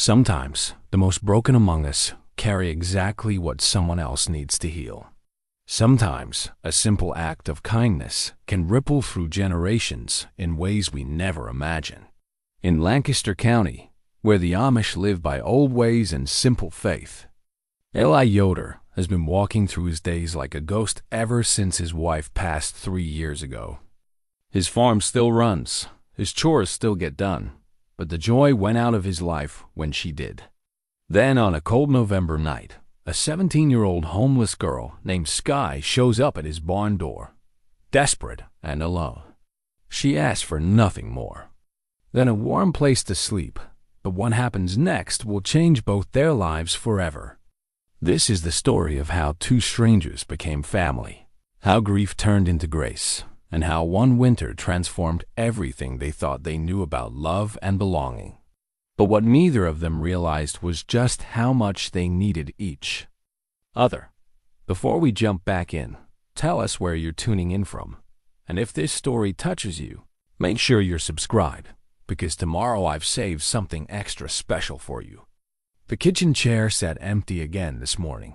Sometimes, the most broken among us carry exactly what someone else needs to heal. Sometimes, a simple act of kindness can ripple through generations in ways we never imagine. In Lancaster County, where the Amish live by old ways and simple faith, Eli Yoder has been walking through his days like a ghost ever since his wife passed 3 years ago. His farm still runs, his chores still get done, but the joy went out of his life when she did. Then on a cold November night, a 17-year-old homeless girl named Skye shows up at his barn door, desperate and alone. She asks for nothing more than a warm place to sleep, but what happens next will change both their lives forever. This is the story of how two strangers became family, how grief turned into grace, and how one winter transformed everything they thought they knew about love and belonging. But what neither of them realized was just how much they needed each other. Before we jump back in, tell us where you're tuning in from. And if this story touches you, make sure you're subscribed, because tomorrow I've saved something extra special for you. The kitchen chair sat empty again this morning,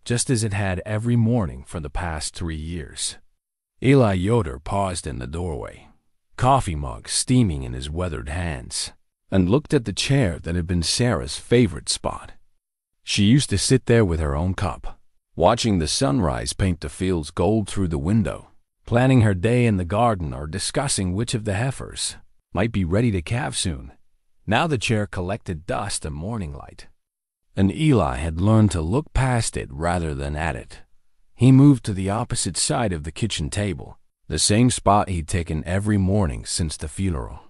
just as it had every morning for the past 3 years. Eli Yoder paused in the doorway, coffee mug steaming in his weathered hands, and looked at the chair that had been Sarah's favorite spot. She used to sit there with her own cup, watching the sunrise paint the fields gold through the window, planning her day in the garden or discussing which of the heifers might be ready to calve soon. Now the chair collected dust and morning light, and Eli had learned to look past it rather than at it. He moved to the opposite side of the kitchen table, the same spot he'd taken every morning since the funeral.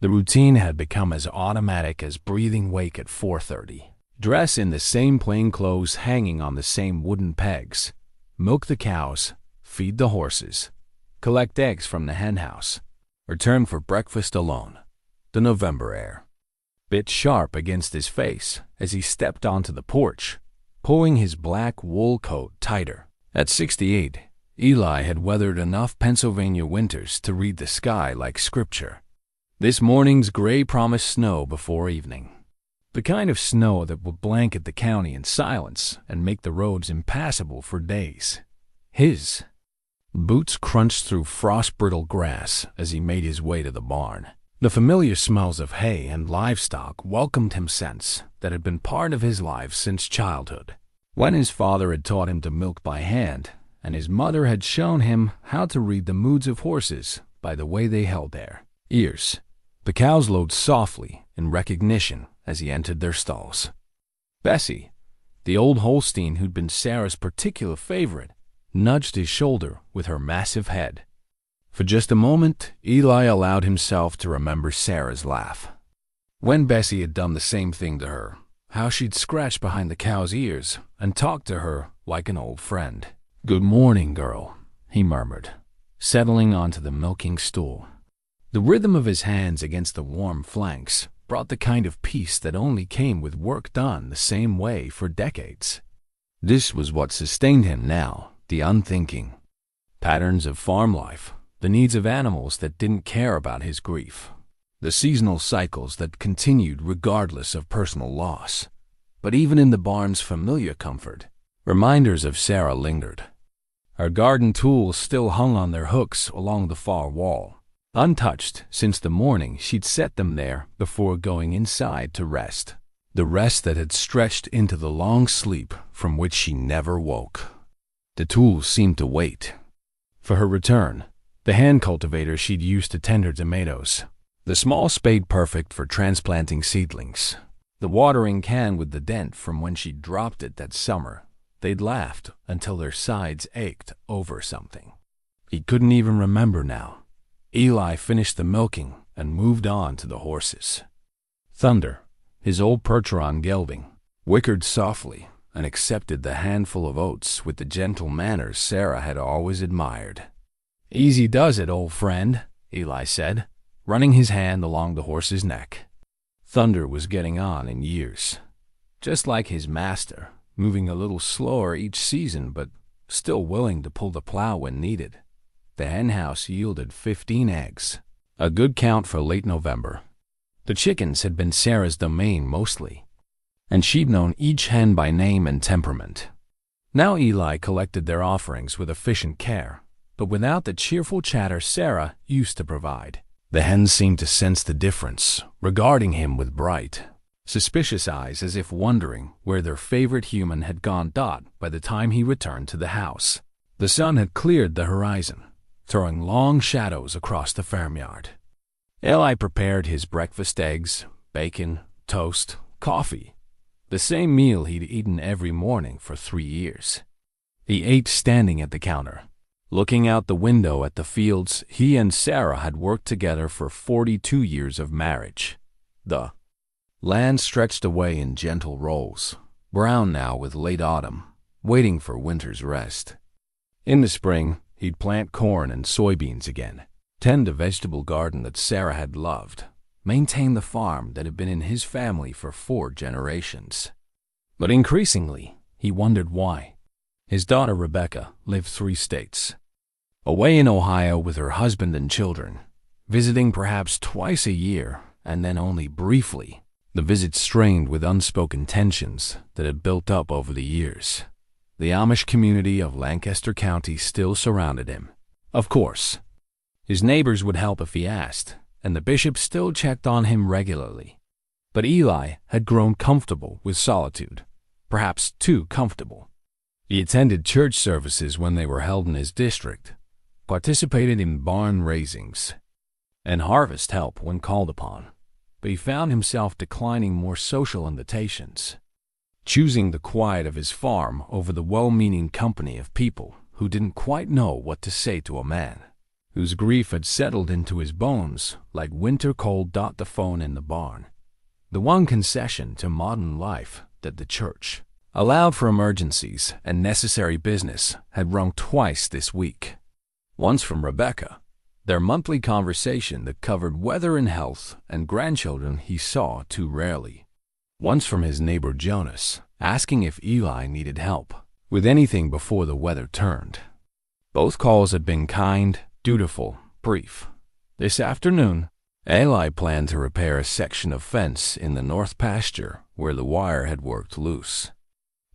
The routine had become as automatic as breathing wake at 4:30. Dress in the same plain clothes hanging on the same wooden pegs, milk the cows, feed the horses, collect eggs from the henhouse, return for breakfast alone. The November air bit sharp against his face as he stepped onto the porch, pulling his black wool coat tighter. At 68, Eli had weathered enough Pennsylvania winters to read the sky like scripture. This morning's gray promised snow before evening, the kind of snow that would blanket the county in silence and make the roads impassable for days. His boots crunched through frost-brittle grass as he made his way to the barn. The familiar smells of hay and livestock welcomed him, scents that had been part of his life since childhood, when his father had taught him to milk by hand, and his mother had shown him how to read the moods of horses by the way they held their ears. The cows lowed softly in recognition as he entered their stalls. Bessie, the old Holstein who'd been Sarah's particular favorite, nudged his shoulder with her massive head. For just a moment, Eli allowed himself to remember Sarah's laugh. When Bessie had done the same thing to her, how she'd scratched behind the cow's ears and talked to her like an old friend. "Good morning, girl," he murmured, settling onto the milking stool. The rhythm of his hands against the warm flanks brought the kind of peace that only came with work done the same way for decades. This was what sustained him now, the unthinking patterns of farm life, the needs of animals that didn't care about his grief, the seasonal cycles that continued regardless of personal loss. But even in the barn's familiar comfort, reminders of Sarah lingered. Her garden tools still hung on their hooks along the far wall, untouched since the morning she'd set them there before going inside to rest, the rest that had stretched into the long sleep from which she never woke. The tools seemed to wait for her return, the hand cultivator she'd used to tend her tomatoes, the small spade perfect for transplanting seedlings, the watering can with the dent from when she dropped it that summer. They'd laughed until their sides ached over something he couldn't even remember now. Eli finished the milking and moved on to the horses. Thunder, his old Percheron gelding, whickered softly and accepted the handful of oats with the gentle manners Sarah had always admired. "Easy does it, old friend," Eli said, running his hand along the horse's neck. Thunder was getting on in years, just like his master, moving a little slower each season but still willing to pull the plow when needed. The henhouse yielded 15 eggs, a good count for late November. The chickens had been Sarah's domain mostly, and she'd known each hen by name and temperament. Now Eli collected their offerings with efficient care, but without the cheerful chatter Sarah used to provide. The hens seemed to sense the difference, regarding him with bright, suspicious eyes as if wondering where their favorite human had gone. By the time he returned to the house, the sun had cleared the horizon, throwing long shadows across the farmyard. Eli prepared his breakfast: eggs, bacon, toast, coffee, the same meal he'd eaten every morning for 3 years. He ate standing at the counter, looking out the window at the fields he and Sarah had worked together for 42 years of marriage. The land stretched away in gentle rolls, brown now with late autumn, waiting for winter's rest. In the spring, he'd plant corn and soybeans again, tend a vegetable garden that Sarah had loved, maintain the farm that had been in his family for 4 generations. But increasingly, he wondered why. His daughter Rebecca lived 3 states, away in Ohio with her husband and children, visiting perhaps twice a year, and then only briefly, the visits strained with unspoken tensions that had built up over the years. The Amish community of Lancaster County still surrounded him. Of course, his neighbors would help if he asked, and the bishop still checked on him regularly. But Eli had grown comfortable with solitude, perhaps too comfortable. He attended church services when they were held in his district, participated in barn raisings, and harvest help when called upon, but he found himself declining more social invitations, choosing the quiet of his farm over the well-meaning company of people who didn't quite know what to say to a man whose grief had settled into his bones like winter cold. The phone in the barn, the one concession to modern life that the church allowed for emergencies and necessary business, had rung twice this week. Once from Rebecca, their monthly conversation that covered weather and health and grandchildren he saw too rarely. Once from his neighbor Jonas, asking if Eli needed help with anything before the weather turned. Both calls had been kind, dutiful, brief. This afternoon, Eli planned to repair a section of fence in the north pasture where the wire had worked loose.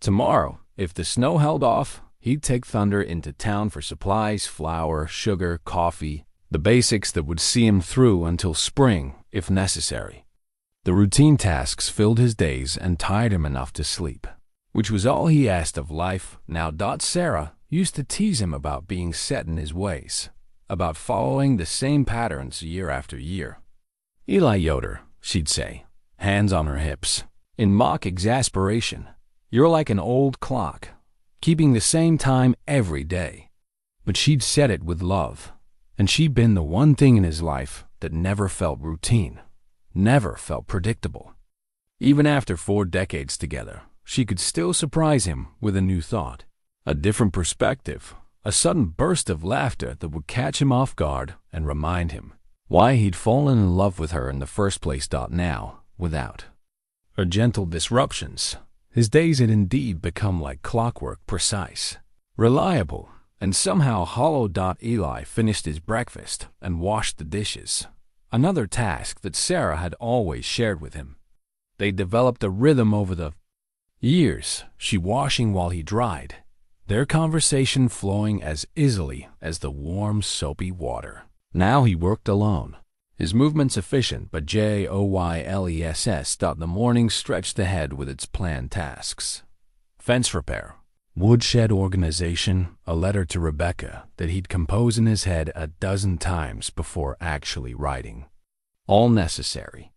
Tomorrow, if the snow held off, he'd take Thunder into town for supplies: flour, sugar, coffee, the basics that would see him through until spring, if necessary. The routine tasks filled his days and tired him enough to sleep, which was all he asked of life now. Sarah used to tease him about being set in his ways, about following the same patterns year after year. "Eli Yoder," she'd say, hands on her hips, in mock exasperation, "you're like an old clock, keeping the same time every day." But she'd said it with love, and she'd been the one thing in his life that never felt routine, never felt predictable. Even after 4 decades together, she could still surprise him with a new thought, a different perspective, a sudden burst of laughter that would catch him off guard and remind him why he'd fallen in love with her in the first place. Now, without her gentle disruptions, his days had indeed become like clockwork, precise, reliable, and somehow hollow. Eli finished his breakfast and washed the dishes, another task that Sarah had always shared with him. They developed a rhythm over the years, she washing while he dried, their conversation flowing as easily as the warm, soapy water. Now he worked alone, his movements efficient but joyless. The morning stretched ahead with its planned tasks: fence repair, woodshed organization, a letter to Rebecca that he'd compose in his head a dozen times before actually writing. All necessary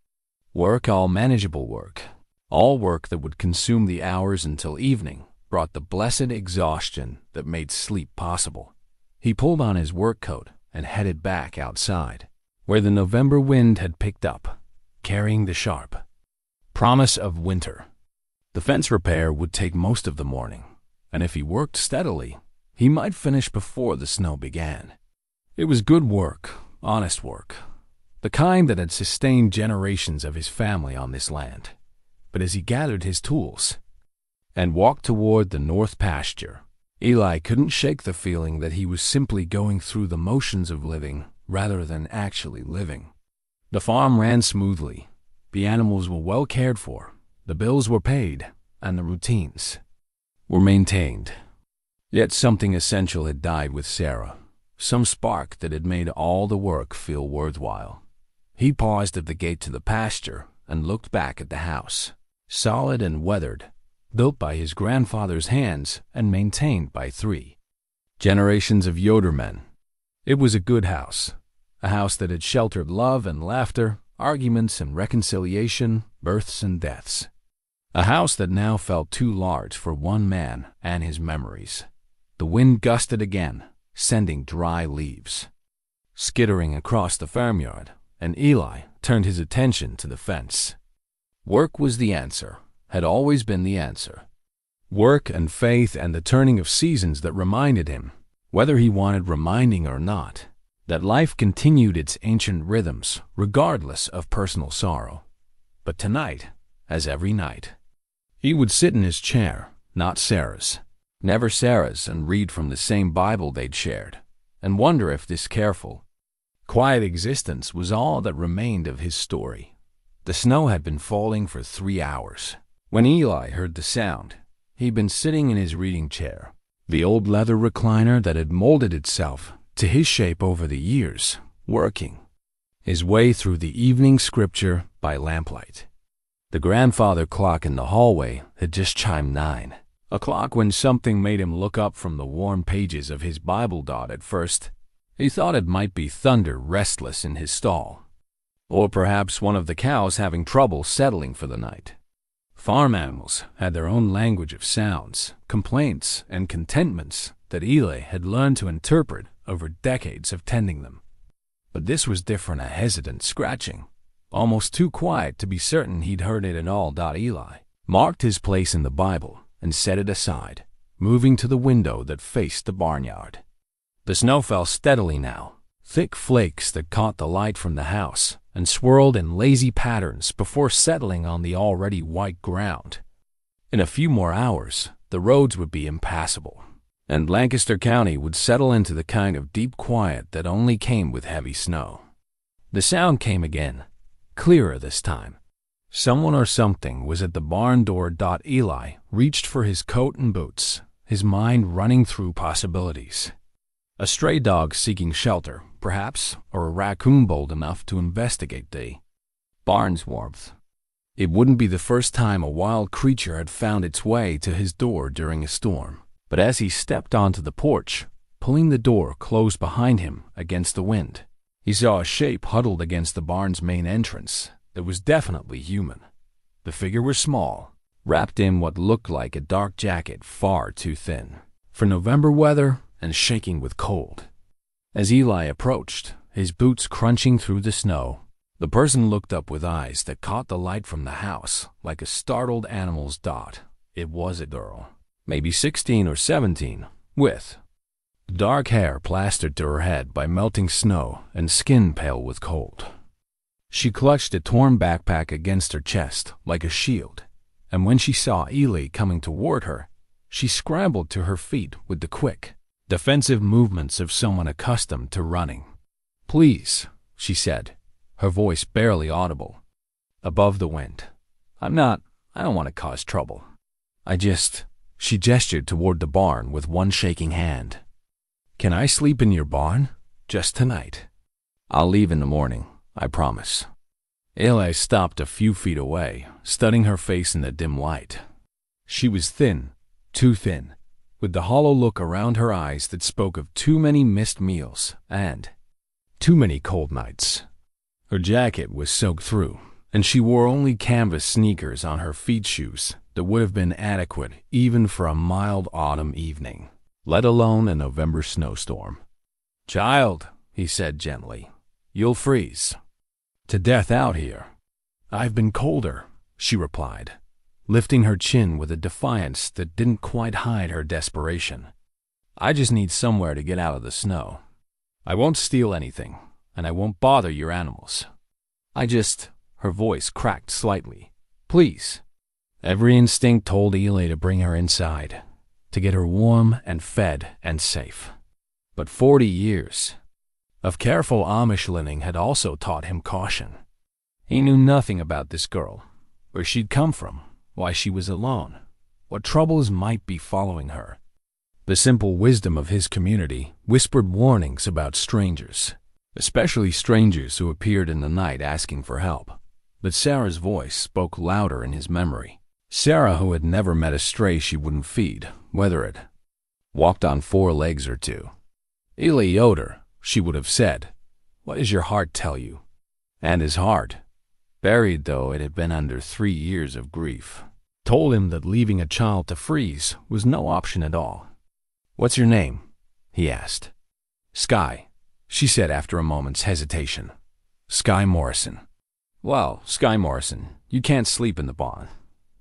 work, all manageable work, all work that would consume the hours until evening brought the blessed exhaustion that made sleep possible. He pulled on his work coat and headed back outside, where the November wind had picked up, carrying the sharp promise of winter. The fence repair would take most of the morning, and if he worked steadily, he might finish before the snow began. It was good work, honest work, the kind that had sustained generations of his family on this land. But as he gathered his tools and walked toward the north pasture, Eli couldn't shake the feeling that he was simply going through the motions of living rather than actually living. The farm ran smoothly, The animals were well cared for, the bills were paid, and the routines were maintained. Yet something essential had died with Sarah, some spark that had made all the work feel worthwhile. He paused at the gate to the pasture and looked back at the house, solid and weathered, built by his grandfather's hands and maintained by 3 generations of Yoder men. It was a good house, a house that had sheltered love and laughter, arguments and reconciliation, births and deaths. A house that now felt too large for one man and his memories. The wind gusted again, sending dry leaves skittering across the farmyard, and Eli turned his attention to the fence. Work was the answer, had always been the answer. Work and faith and the turning of seasons that reminded him, whether he wanted reminding or not, that life continued its ancient rhythms regardless of personal sorrow. But tonight, as every night, he would sit in his chair, not Sarah's, never Sarah's, and read from the same Bible they'd shared, and wonder if this careful, quiet existence was all that remained of his story. The snow had been falling for 3 hours. When Eli heard the sound, he'd been sitting in his reading chair, the old leather recliner that had molded itself to his shape over the years, working his way through the evening scripture by lamplight. The grandfather clock in the hallway had just chimed 9, a clock when something made him look up from the warm pages of his Bible. At first, he thought it might be thunder restless in his stall, or perhaps one of the cows having trouble settling for the night. Farm animals had their own language of sounds, complaints, and contentments that Eli had learned to interpret over decades of tending them. But this was different, a hesitant scratching, almost too quiet to be certain he'd heard it at all. Eli marked his place in the Bible and set it aside, moving to the window that faced the barnyard. The snow fell steadily now, thick flakes that caught the light from the house and swirled in lazy patterns before settling on the already white ground. In a few more hours, the roads would be impassable, and Lancaster County would settle into the kind of deep quiet that only came with heavy snow. The sound came again, clearer this time. Someone or something was at the barn door. Eli reached for his coat and boots, his mind running through possibilities. A stray dog seeking shelter, perhaps, or a raccoon bold enough to investigate the barn's warmth. It wouldn't be the first time a wild creature had found its way to his door during a storm, but as he stepped onto the porch, pulling the door closed behind him against the wind, he saw a shape huddled against the barn's main entrance that was definitely human. The figure was small, wrapped in what looked like a dark jacket far too thin for November weather and shaking with cold. As Eli approached, his boots crunching through the snow, the person looked up with eyes that caught the light from the house like a startled animal's. It was a girl, maybe 16 or 17, with dark hair plastered to her head by melting snow and skin pale with cold. She clutched a torn backpack against her chest like a shield, and when she saw Eli coming toward her, she scrambled to her feet with the quick, defensive movements of someone accustomed to running. "Please," she said, her voice barely audible above the wind. I don't want to cause trouble. She gestured toward the barn with one shaking hand. "Can I sleep in your barn? Just tonight? I'll leave in the morning, I promise." Eli stopped a few feet away, studying her face in the dim light. She was thin, too thin, with the hollow look around her eyes that spoke of too many missed meals and too many cold nights. Her jacket was soaked through, and she wore only canvas sneakers on her feet, shoes that would have been adequate even for a mild autumn evening, let alone a November snowstorm. "Child," he said gently, "you'll freeze to death out here." "I've been colder," she replied, lifting her chin with a defiance that didn't quite hide her desperation. "I just need somewhere to get out of the snow. I won't steal anything, and I won't bother your animals. Her voice cracked slightly. "Please." Every instinct told Eli to bring her inside, to get her warm and fed and safe. But 40 years of careful Amish living had also taught him caution. He knew nothing about this girl, where she'd come from, why she was alone, what troubles might be following her. The simple wisdom of his community whispered warnings about strangers, especially strangers who appeared in the night asking for help. But Sarah's voice spoke louder in his memory. Sarah, who had never met a stray she wouldn't feed, whether it walked on 4 legs or 2. Eli Yoder, she would have said, "What does your heart tell you?" And his heart, buried though it had been under 3 years of grief, told him that leaving a child to freeze was no option at all. "What's your name?" he asked. "Skye," she said after a moment's hesitation. "Skye Morrison." "Well, Skye Morrison, you can't sleep in the barn.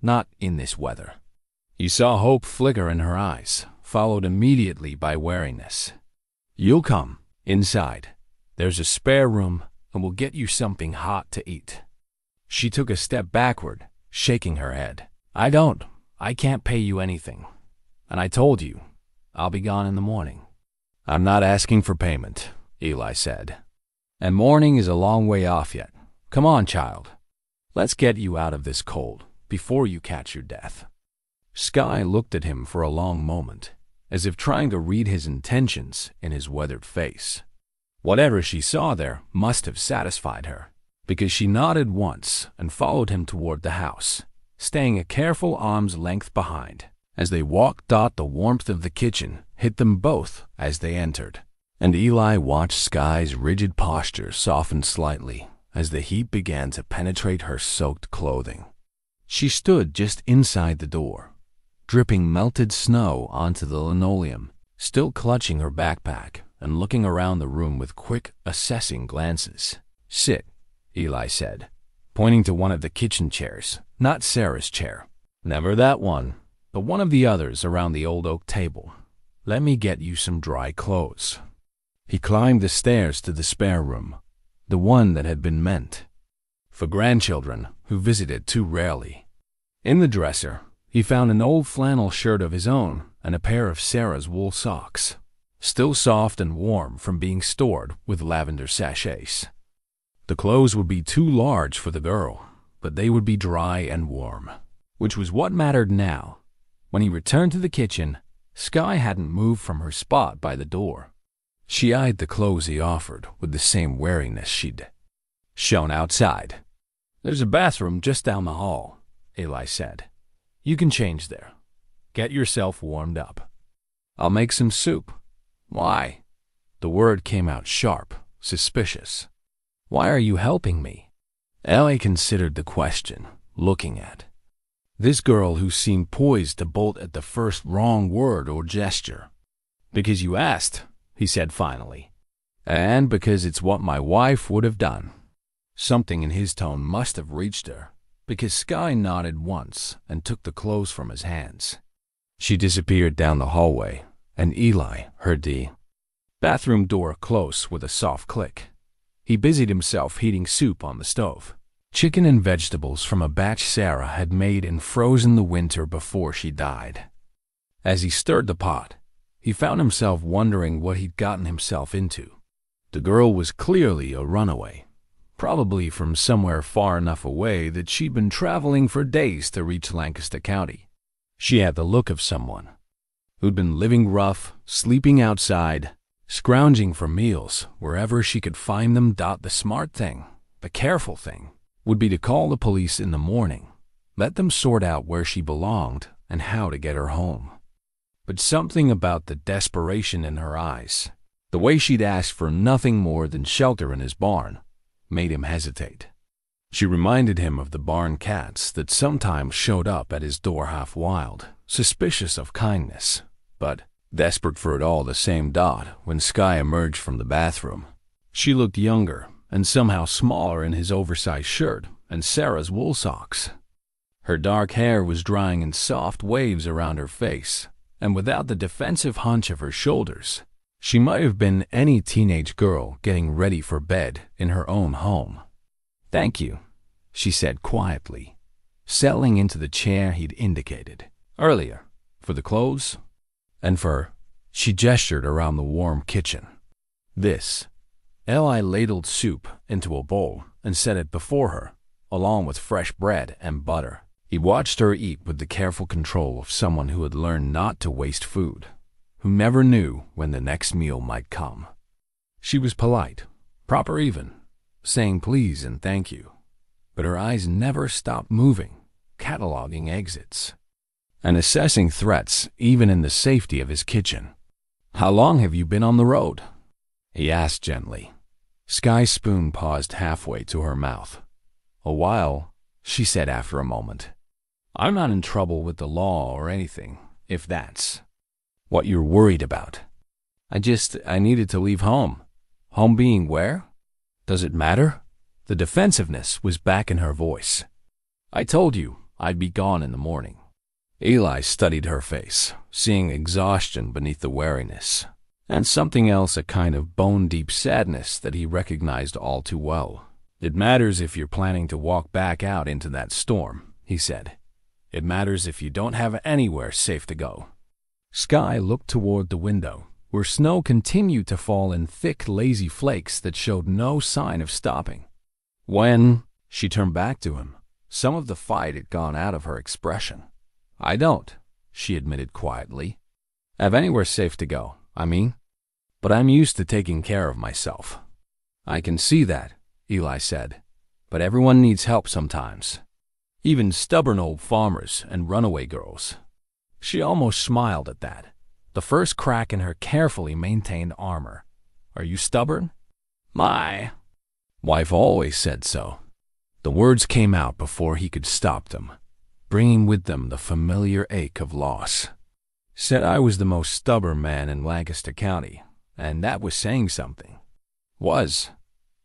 Not in this weather." He saw hope flicker in her eyes, followed immediately by wariness. "You'll come inside. There's a spare room, and we'll get you something hot to eat." She took a step backward, shaking her head. I can't pay you anything. And I told you, I'll be gone in the morning." "I'm not asking for payment," Eli said. "And morning is a long way off yet. Come on, child. Let's get you out of this cold before you catch your death." Skye looked at him for a long moment, as if trying to read his intentions in his weathered face. Whatever she saw there must have satisfied her, because she nodded once and followed him toward the house, staying a careful arm's length behind. As they walked, the warmth of the kitchen hit them both as they entered, and Eli watched Skye's rigid posture soften slightly as the heat began to penetrate her soaked clothing. She stood just inside the door, dripping melted snow onto the linoleum, still clutching her backpack and looking around the room with quick, assessing glances. "Sit," Eli said, pointing to one of the kitchen chairs, not Sarah's chair. "Never that one, but one of the others around the old oak table. Let me get you some dry clothes." He climbed the stairs to the spare room, the one that had been meant for grandchildren who visited too rarely. In the dresser, he found an old flannel shirt of his own and a pair of Sarah's wool socks, still soft and warm from being stored with lavender sachets. The clothes would be too large for the girl, but they would be dry and warm, which was what mattered now. When he returned to the kitchen, Skye hadn't moved from her spot by the door. She eyed the clothes he offered with the same wariness she'd shown outside. "There's a bathroom just down the hall," Eli said. "You can change there. Get yourself warmed up. I'll make some soup." "Why?" The word came out sharp, suspicious. "Why are you helping me?" Eli considered the question, looking at this girl who seemed poised to bolt at the first wrong word or gesture. "Because you asked," he said finally. "And because it's what my wife would have done." Something in his tone must have reached her, because Skye nodded once and took the clothes from his hands. She disappeared down the hallway, and Eli heard the bathroom door close with a soft click. He busied himself heating soup on the stove. Chicken and vegetables from a batch Sarah had made and frozen the winter before she died. As he stirred the pot, he found himself wondering what he'd gotten himself into. The girl was clearly a runaway, probably from somewhere far enough away that she'd been traveling for days to reach Lancaster County. She had the look of someone who'd been living rough, sleeping outside, scrounging for meals wherever she could find them. The smart thing, the careful thing, would be to call the police in the morning, let them sort out where she belonged and how to get her home. But something about the desperation in her eyes, the way she'd asked for nothing more than shelter in his barn, made him hesitate. She reminded him of the barn cats that sometimes showed up at his door half wild, suspicious of kindness, but desperate for it all the same. When Skye emerged from the bathroom, she looked younger and somehow smaller in his oversized shirt and Sarah's wool socks. Her dark hair was drying in soft waves around her face, and without the defensive hunch of her shoulders, she might have been any teenage girl getting ready for bed in her own home. "Thank you," she said quietly, settling into the chair he'd indicated earlier, "for the clothes and for—" She gestured around the warm kitchen. "This." Eli ladled soup into a bowl and set it before her, along with fresh bread and butter. He watched her eat with the careful control of someone who had learned not to waste food, who never knew when the next meal might come. She was polite, proper even, saying please and thank you, but her eyes never stopped moving, cataloging exits, and assessing threats even in the safety of his kitchen. "How long have you been on the road?" he asked gently. Skye's spoon paused halfway to her mouth. "A while," she said after a moment. "I'm not in trouble with the law or anything, if that's what you're worried about. I needed to leave home." "Home being where? Does it matter?" The defensiveness was back in her voice. "I told you I'd be gone in the morning." Eli studied her face, seeing exhaustion beneath the wariness, and something else, a kind of bone-deep sadness that he recognized all too well. "It matters if you're planning to walk back out into that storm," he said. "It matters if you don't have anywhere safe to go." Skye looked toward the window, where snow continued to fall in thick, lazy flakes that showed no sign of stopping. When she turned back to him, some of the fight had gone out of her expression. "I don't," she admitted quietly. "Have anywhere safe to go, I mean. But I'm used to taking care of myself." "I can see that," Eli said. "But everyone needs help sometimes. Even stubborn old farmers and runaway girls." She almost smiled at that, the first crack in her carefully maintained armor. "Are you stubborn?" "My wife always said so." The words came out before he could stop them, bringing with them the familiar ache of loss. "Said I was the most stubborn man in Lancaster County, and that was saying something." "Was."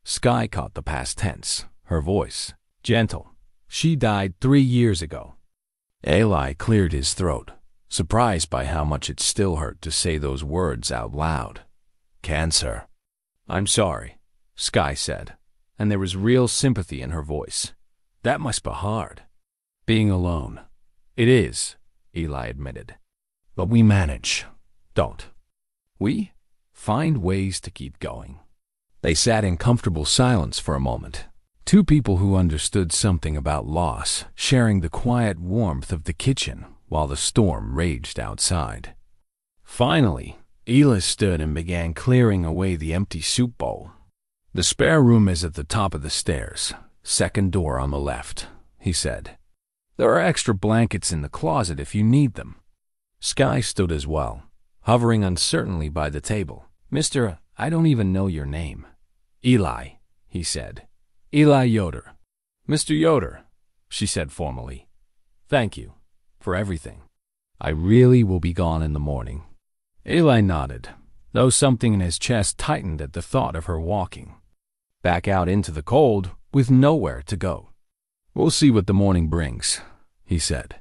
Skye caught the past tense, her voice gentle. "She died 3 years ago." Eli cleared his throat, surprised by how much it still hurt to say those words out loud. "Cancer." "I'm sorry," Skye said, and there was real sympathy in her voice. "That must be hard." "Being alone." "It is," Eli admitted. "But we manage, don't we? Find ways to keep going." They sat in comfortable silence for a moment, two people who understood something about loss, sharing the quiet warmth of the kitchen while the storm raged outside. Finally, Eli stood and began clearing away the empty soup bowl. "The spare room is at the top of the stairs, second door on the left," he said. "There are extra blankets in the closet if you need them." Skye stood as well, hovering uncertainly by the table. "Mr. I don't even know your name." "Eli," he said. "Eli Yoder." "Mr. Yoder," she said formally. "Thank you for everything. I really will be gone in the morning." Eli nodded, though something in his chest tightened at the thought of her walking back out into the cold with nowhere to go. "We'll see what the morning brings," he said.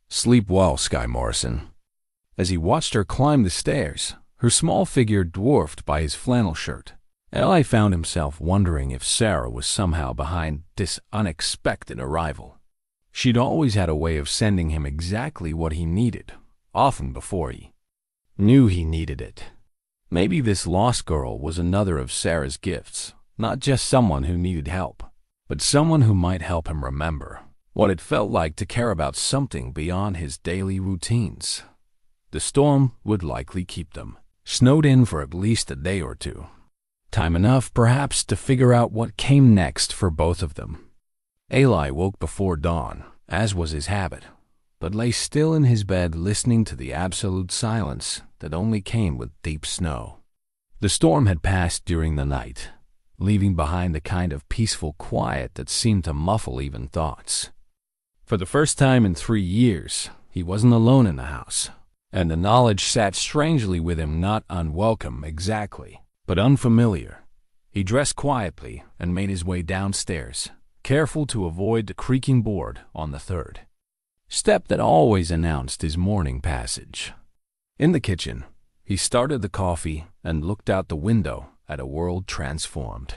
"Sleep well, Skye Morrison." As he watched her climb the stairs, her small figure dwarfed by his flannel shirt, Eli found himself wondering if Sarah was somehow behind this unexpected arrival. She'd always had a way of sending him exactly what he needed, often before he knew he needed it. Maybe this lost girl was another of Sarah's gifts, not just someone who needed help, but someone who might help him remember what it felt like to care about something beyond his daily routines. The storm would likely keep them snowed in for at least a day or two. Time enough, perhaps, to figure out what came next for both of them. Eli woke before dawn, as was his habit, but lay still in his bed listening to the absolute silence that only came with deep snow. The storm had passed during the night, leaving behind the kind of peaceful quiet that seemed to muffle even thoughts. For the first time in 3 years, he wasn't alone in the house, and the knowledge sat strangely with him, not unwelcome exactly, but unfamiliar. He dressed quietly and made his way downstairs, careful to avoid the creaking board on the third step that always announced his morning passage. In the kitchen, he started the coffee and looked out the window at a world transformed.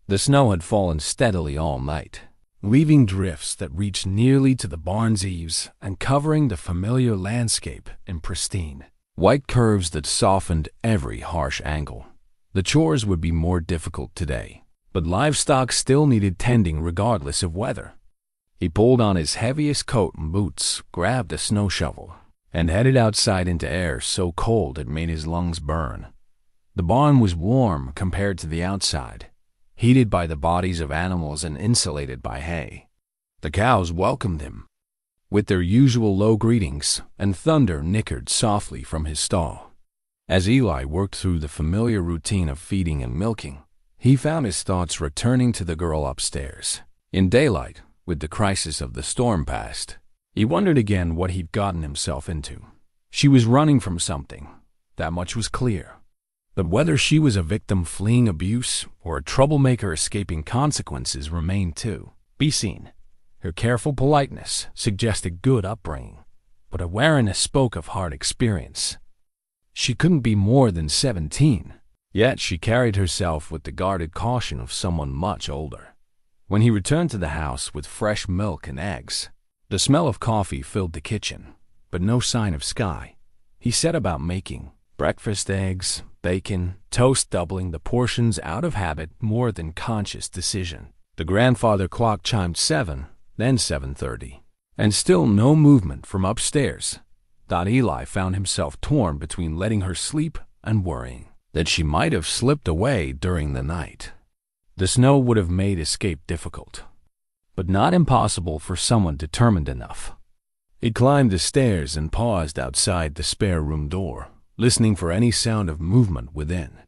The snow had fallen steadily all night, leaving drifts that reached nearly to the barn's eaves and covering the familiar landscape in pristine white curves that softened every harsh angle. The chores would be more difficult today, but livestock still needed tending regardless of weather. He pulled on his heaviest coat and boots, grabbed a snow shovel, and headed outside into air so cold it made his lungs burn. The barn was warm compared to the outside, heated by the bodies of animals and insulated by hay. The cows welcomed him with their usual low greetings, and thunder nickered softly from his stall. As Eli worked through the familiar routine of feeding and milking, he found his thoughts returning to the girl upstairs. In daylight, with the crisis of the storm past, he wondered again what he'd gotten himself into. She was running from something, that much was clear. But whether she was a victim fleeing abuse or a troublemaker escaping consequences remained to be seen. Her careful politeness suggested good upbringing, but awareness spoke of hard experience. She couldn't be more than 17, yet she carried herself with the guarded caution of someone much older. When he returned to the house with fresh milk and eggs, the smell of coffee filled the kitchen, but no sign of Skye. He set about making breakfast, eggs, bacon, toast, doubling the portions out of habit more than conscious decision. The grandfather clock chimed 7, then 7:30, and still no movement from upstairs. Eli found himself torn between letting her sleep and worrying that she might have slipped away during the night. The snow would have made escape difficult, but not impossible for someone determined enough. He climbed the stairs and paused outside the spare room door, listening for any sound of movement within.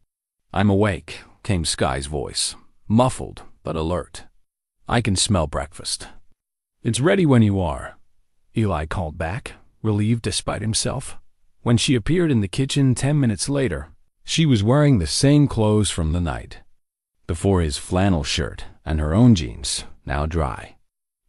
"I'm awake," came Skye's voice, muffled but alert. "I can smell breakfast." "It's ready when you are," Eli called back, relieved despite himself. When she appeared in the kitchen 10 minutes later, she was wearing the same clothes from the night before, his flannel shirt and her own jeans, now dry.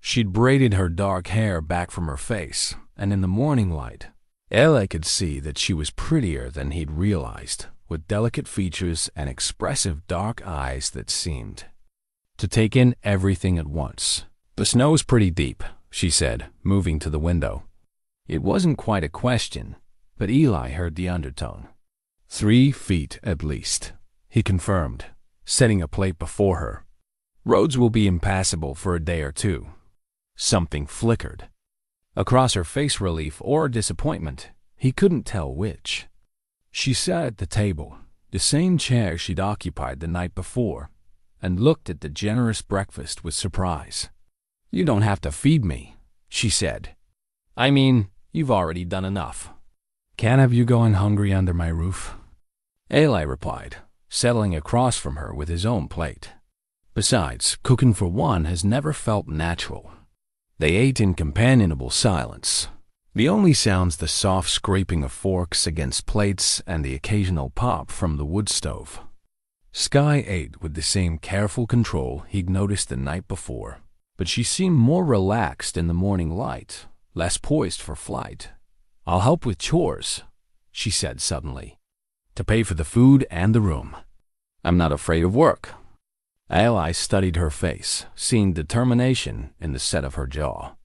She'd braided her dark hair back from her face, and in the morning light, Eli could see that she was prettier than he'd realized, with delicate features and expressive dark eyes that seemed to take in everything at once. "The snow's pretty deep," she said, moving to the window. It wasn't quite a question, but Eli heard the undertone. 3 feet at least, he confirmed, setting a plate before her. "Roads will be impassable for a day or two." Something flickered across her face, relief or disappointment. He couldn't tell which. She sat at the table, the same chair she'd occupied the night before, and looked at the generous breakfast with surprise. "You don't have to feed me," she said. "I mean, you've already done enough." "Can't have you going hungry under my roof," Eli replied, settling across from her with his own plate. Besides, cooking for one has never felt natural. They ate in companionable silence, the only sounds the soft scraping of forks against plates and the occasional pop from the wood stove. Skye ate with the same careful control he'd noticed the night before, but she seemed more relaxed in the morning light, less poised for flight. "I'll help with chores," she said suddenly, "to pay for the food and the room. I'm not afraid of work." Eli studied her face, seeing determination in the set of her jaw.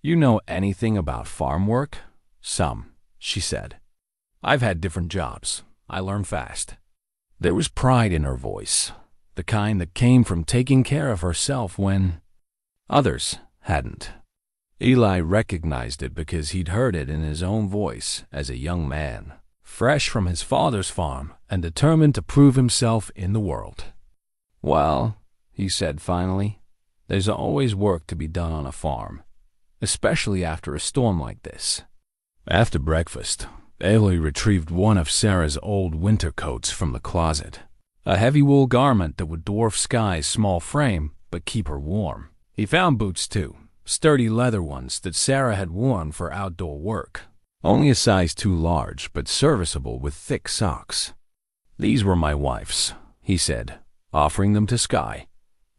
"You know anything about farm work?" "Some," she said. "I've had different jobs. I learn fast." There was pride in her voice, the kind that came from taking care of herself when others hadn't. Eli recognized it because he'd heard it in his own voice as a young man, fresh from his father's farm and determined to prove himself in the world. "Well," he said finally, "there's always work to be done on a farm, especially after a storm like this." After breakfast, Eli retrieved one of Sarah's old winter coats from the closet, a heavy wool garment that would dwarf Skye's small frame but keep her warm. He found boots too, sturdy leather ones that Sarah had worn for outdoor work, only a size too large but serviceable with thick socks. "These were my wife's," he said, offering them to Skye.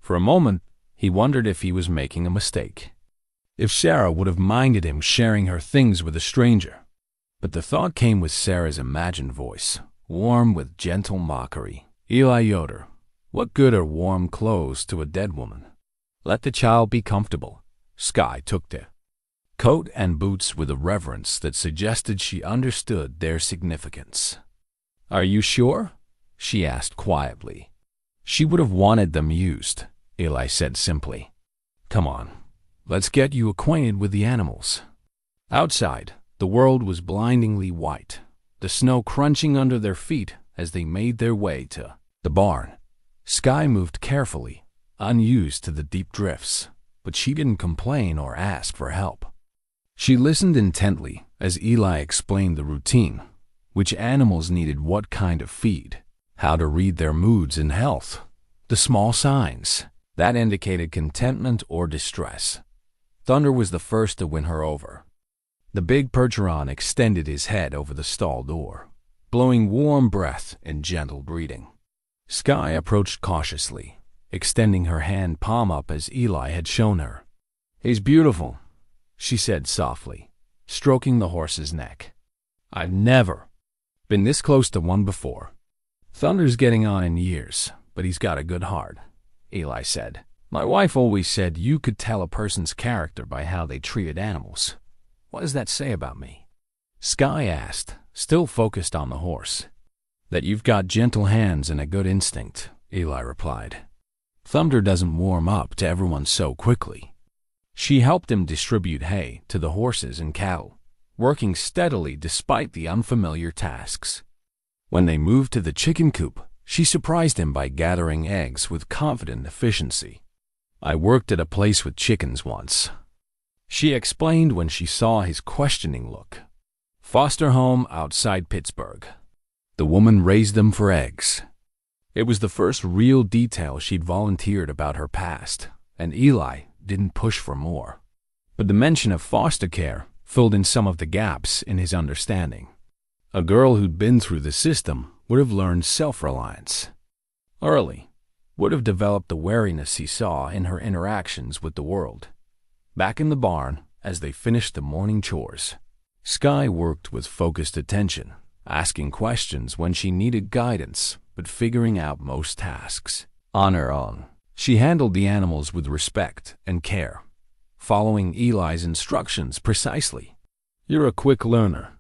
For a moment, he wondered if he was making a mistake, if Sarah would have minded him sharing her things with a stranger. But the thought came with Sarah's imagined voice, warm with gentle mockery. "Eli Yoder, what good are warm clothes to a dead woman? Let the child be comfortable." Skye took the coat and boots with a reverence that suggested she understood their significance. "Are you sure?" she asked quietly. She would have wanted them used, Eli said simply. Come on, let's get you acquainted with the animals. Outside, the world was blindingly white, the snow crunching under their feet as they made their way to the barn. Skye moved carefully, unused to the deep drifts, but she didn't complain or ask for help. She listened intently as Eli explained the routine, which animals needed what kind of feed, how to read their moods and health, the small signs that indicated contentment or distress. Thunder was the first to win her over. The big Percheron extended his head over the stall door, blowing warm breath in gentle breathing. Skye approached cautiously, extending her hand palm up as Eli had shown her. He's beautiful, she said softly, stroking the horse's neck. I've never been this close to one before. Thunder's getting on in years, but he's got a good heart, Eli said. My wife always said you could tell a person's character by how they treated animals. What does that say about me? Skye asked, still focused on the horse. That you've got gentle hands and a good instinct, Eli replied. Thunder doesn't warm up to everyone so quickly. She helped him distribute hay to the horses and cattle, working steadily despite the unfamiliar tasks. When they moved to the chicken coop, she surprised him by gathering eggs with confident efficiency. I worked at a place with chickens once, she explained when she saw his questioning look. Foster home outside Pittsburgh. The woman raised them for eggs. It was the first real detail she'd volunteered about her past, and Eli didn't push for more. But the mention of foster care filled in some of the gaps in his understanding. A girl who'd been through the system would have learned self-reliance early, would have developed the wariness he saw in her interactions with the world. Back in the barn, as they finished the morning chores, Skye worked with focused attention, asking questions when she needed guidance, but figuring out most tasks on her own. She handled the animals with respect and care, following Eli's instructions precisely. You're a quick learner,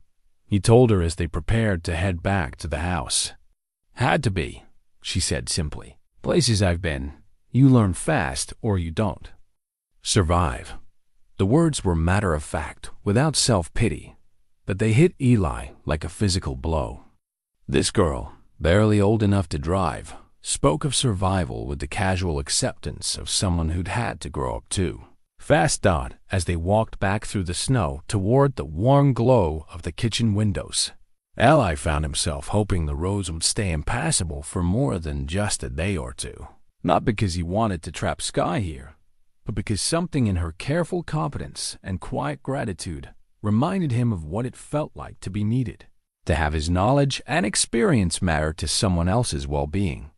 he told her as they prepared to head back to the house. Had to be, she said simply. Places I've been, you learn fast or you don't. Survive. The words were matter-of-fact, without self-pity, but they hit Eli like a physical blow. This girl, barely old enough to drive, spoke of survival with the casual acceptance of someone who'd had to grow up too. Fast thought as they walked back through the snow toward the warm glow of the kitchen windows. Eli found himself hoping the roads would stay impassable for more than just a day or two. Not because he wanted to trap Skye here, but because something in her careful competence and quiet gratitude reminded him of what it felt like to be needed, to have his knowledge and experience matter to someone else's well-being.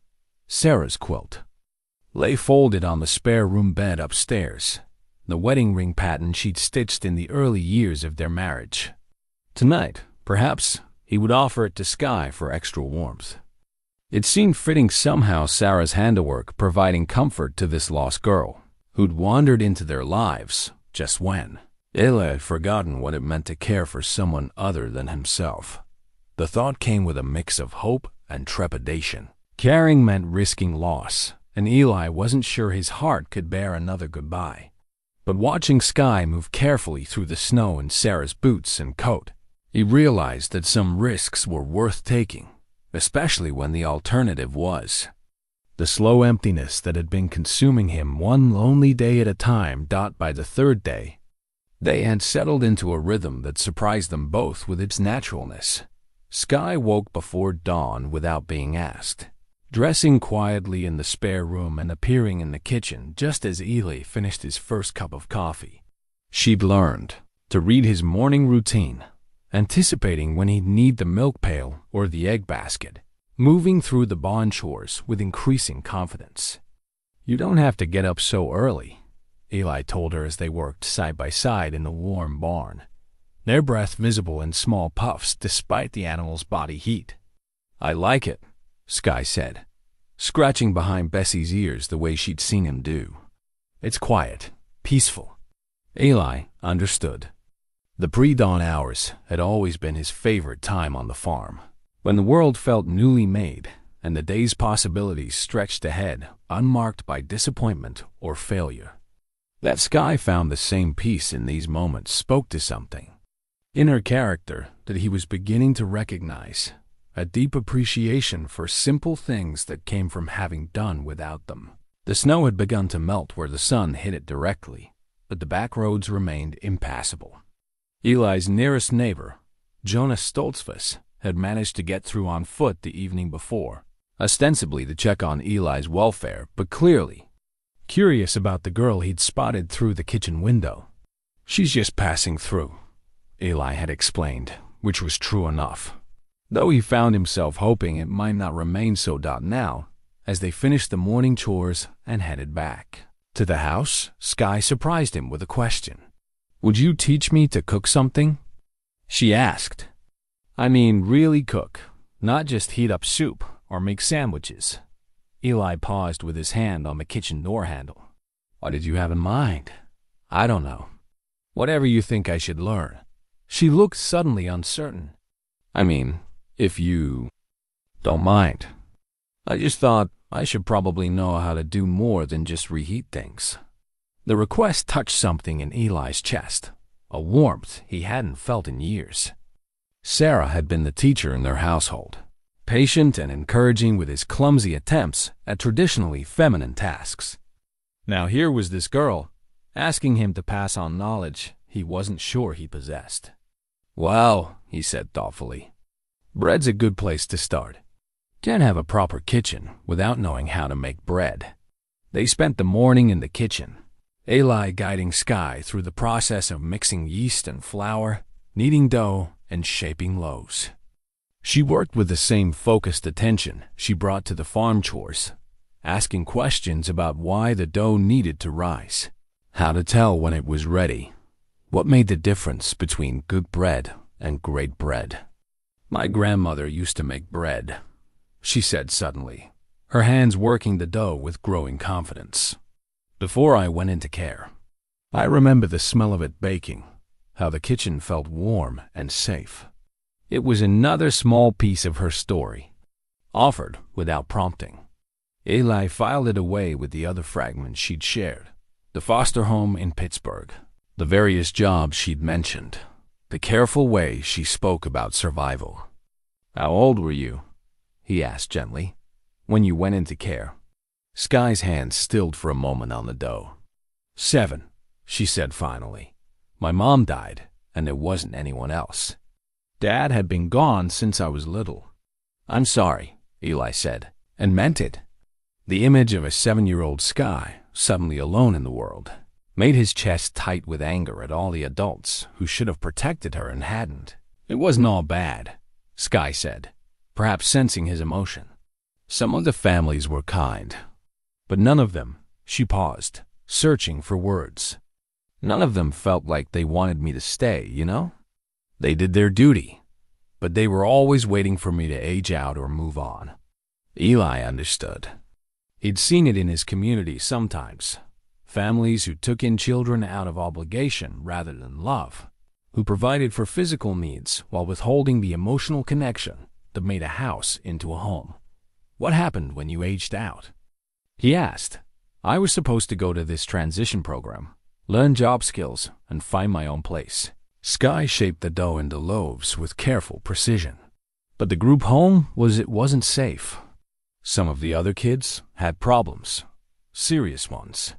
Sarah's quilt lay folded on the spare room bed upstairs, the wedding ring pattern she'd stitched in the early years of their marriage. Tonight, perhaps, he would offer it to Skye for extra warmth. It seemed fitting somehow, Sarah's handiwork providing comfort to this lost girl, who'd wandered into their lives just when Eli had forgotten what it meant to care for someone other than himself. The thought came with a mix of hope and trepidation. Caring meant risking loss, and Eli wasn't sure his heart could bear another goodbye. But watching Skye move carefully through the snow in Sarah's boots and coat, he realized that some risks were worth taking, especially when the alternative was the slow emptiness that had been consuming him one lonely day at a time. By the third day, they had settled into a rhythm that surprised them both with its naturalness. Skye woke before dawn without being asked, dressing quietly in the spare room and appearing in the kitchen just as Eli finished his first cup of coffee. She'd learned to read his morning routine, anticipating when he'd need the milk pail or the egg basket, moving through the barn chores with increasing confidence. You don't have to get up so early, Eli told her as they worked side by side in the warm barn, their breath visible in small puffs despite the animal's body heat. I like it, Skye said, scratching behind Bessie's ears the way she'd seen him do. It's quiet, peaceful. Eli understood. The pre-dawn hours had always been his favorite time on the farm, when the world felt newly made and the day's possibilities stretched ahead, unmarked by disappointment or failure. That Skye found the same peace in these moments spoke to something in her character that he was beginning to recognize, a deep appreciation for simple things that came from having done without them. The snow had begun to melt where the sun hit it directly, but the back roads remained impassable. Eli's nearest neighbor, Jonas Stoltzfus, had managed to get through on foot the evening before, ostensibly to check on Eli's welfare, but clearly curious about the girl he'd spotted through the kitchen window. "She's just passing through," Eli had explained, which was true enough, though he found himself hoping it might not remain so now, as they finished the morning chores and headed back to the house. Skye surprised him with a question. "Would you teach me to cook something?" she asked. "I mean really cook, not just heat up soup or make sandwiches." Eli paused with his hand on the kitchen door handle. "What did you have in mind?" "I don't know. Whatever you think I should learn." She looked suddenly uncertain. "I mean, if you don't mind. I just thought I should probably know how to do more than just reheat things." The request touched something in Eli's chest, a warmth he hadn't felt in years. Sarah had been the teacher in their household, patient and encouraging with his clumsy attempts at traditionally feminine tasks. Now here was this girl, asking him to pass on knowledge he wasn't sure he possessed. "Well," he said thoughtfully, "bread's a good place to start. Can't have a proper kitchen without knowing how to make bread." They spent the morning in the kitchen, Eli guiding Skye through the process of mixing yeast and flour, kneading dough, and shaping loaves. She worked with the same focused attention she brought to the farm chores, asking questions about why the dough needed to rise, how to tell when it was ready, what made the difference between good bread and great bread. "My grandmother used to make bread," she said suddenly, her hands working the dough with growing confidence. "Before I went into care, I remember the smell of it baking, how the kitchen felt warm and safe." It was another small piece of her story, offered without prompting. Eli filed it away with the other fragments she'd shared: the foster home in Pittsburgh, the various jobs she'd mentioned, the careful way she spoke about survival. "How old were you?" he asked gently, "when you went into care?" Skye's hands stilled for a moment on the dough. "7, she said finally. "My mom died, and there wasn't anyone else. Dad had been gone since I was little." "I'm sorry," Eli said, and meant it. The image of a 7-year-old Skye, suddenly alone in the world, made his chest tight with anger at all the adults who should have protected her and hadn't. "It wasn't all bad," Skye said, perhaps sensing his emotion. "Some of the families were kind, but none of them," she paused, searching for words. "None of them felt like they wanted me to stay, you know? They did their duty, but they were always waiting for me to age out or move on." Eli understood. He'd seen it in his community sometimes. Families who took in children out of obligation rather than love, who provided for physical needs while withholding the emotional connection that made a house into a home. "What happened when you aged out?" he asked. "I was supposed to go to this transition program, learn job skills, and find my own place." Skye shaped the dough into loaves with careful precision. But the group home wasn't safe. Some of the other kids had problems, serious ones.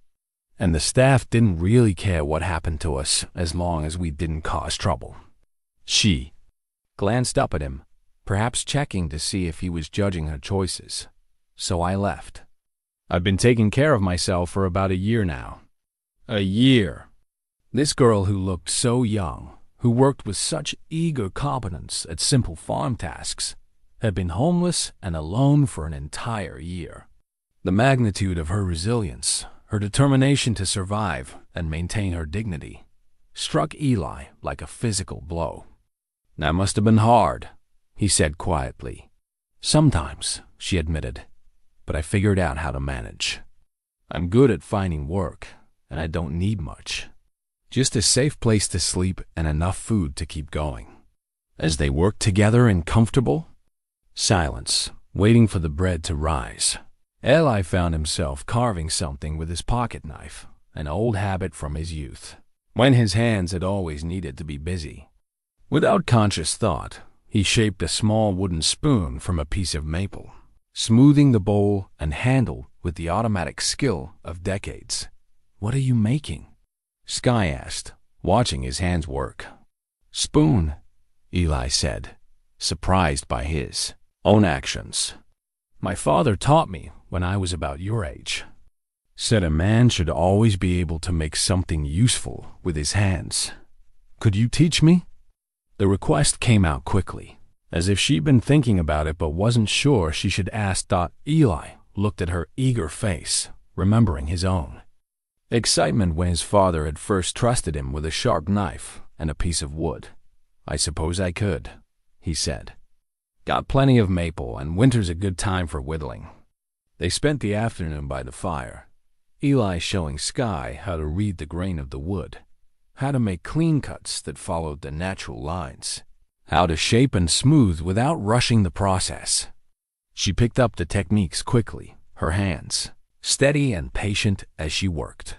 And the staff didn't really care what happened to us as long as we didn't cause trouble. She glanced up at him, perhaps checking to see if he was judging her choices. So I left. "I've been taking care of myself for about a year now." A year. This girl who looked so young, who worked with such eager competence at simple farm tasks, had been homeless and alone for an entire year. The magnitude of her resilience, her determination to survive and maintain her dignity, struck Eli like a physical blow. "That must have been hard," he said quietly. "Sometimes," she admitted, "but I figured out how to manage. I'm good at finding work, and I don't need much. Just a safe place to sleep and enough food to keep going." As they worked together in comfortable silence, waiting for the bread to rise. Eli found himself carving something with his pocket knife, an old habit from his youth, when his hands had always needed to be busy. Without conscious thought, he shaped a small wooden spoon from a piece of maple, smoothing the bowl and handle with the automatic skill of decades. "What are you making?" Skye asked, watching his hands work. "Spoon," Eli said, surprised by his own actions. "My father taught me when I was about your age. Said a man should always be able to make something useful with his hands. Could you teach me?" The request came out quickly, as if she'd been thinking about it but wasn't sure she should ask. Eli looked at her eager face, remembering his own excitement when his father had first trusted him with a sharp knife and a piece of wood. "I suppose I could," he said. "Got plenty of maple, and winter's a good time for whittling." They spent the afternoon by the fire, Eli showing Skye how to read the grain of the wood, how to make clean cuts that followed the natural lines, how to shape and smooth without rushing the process. She picked up the techniques quickly, her hands steady and patient as she worked.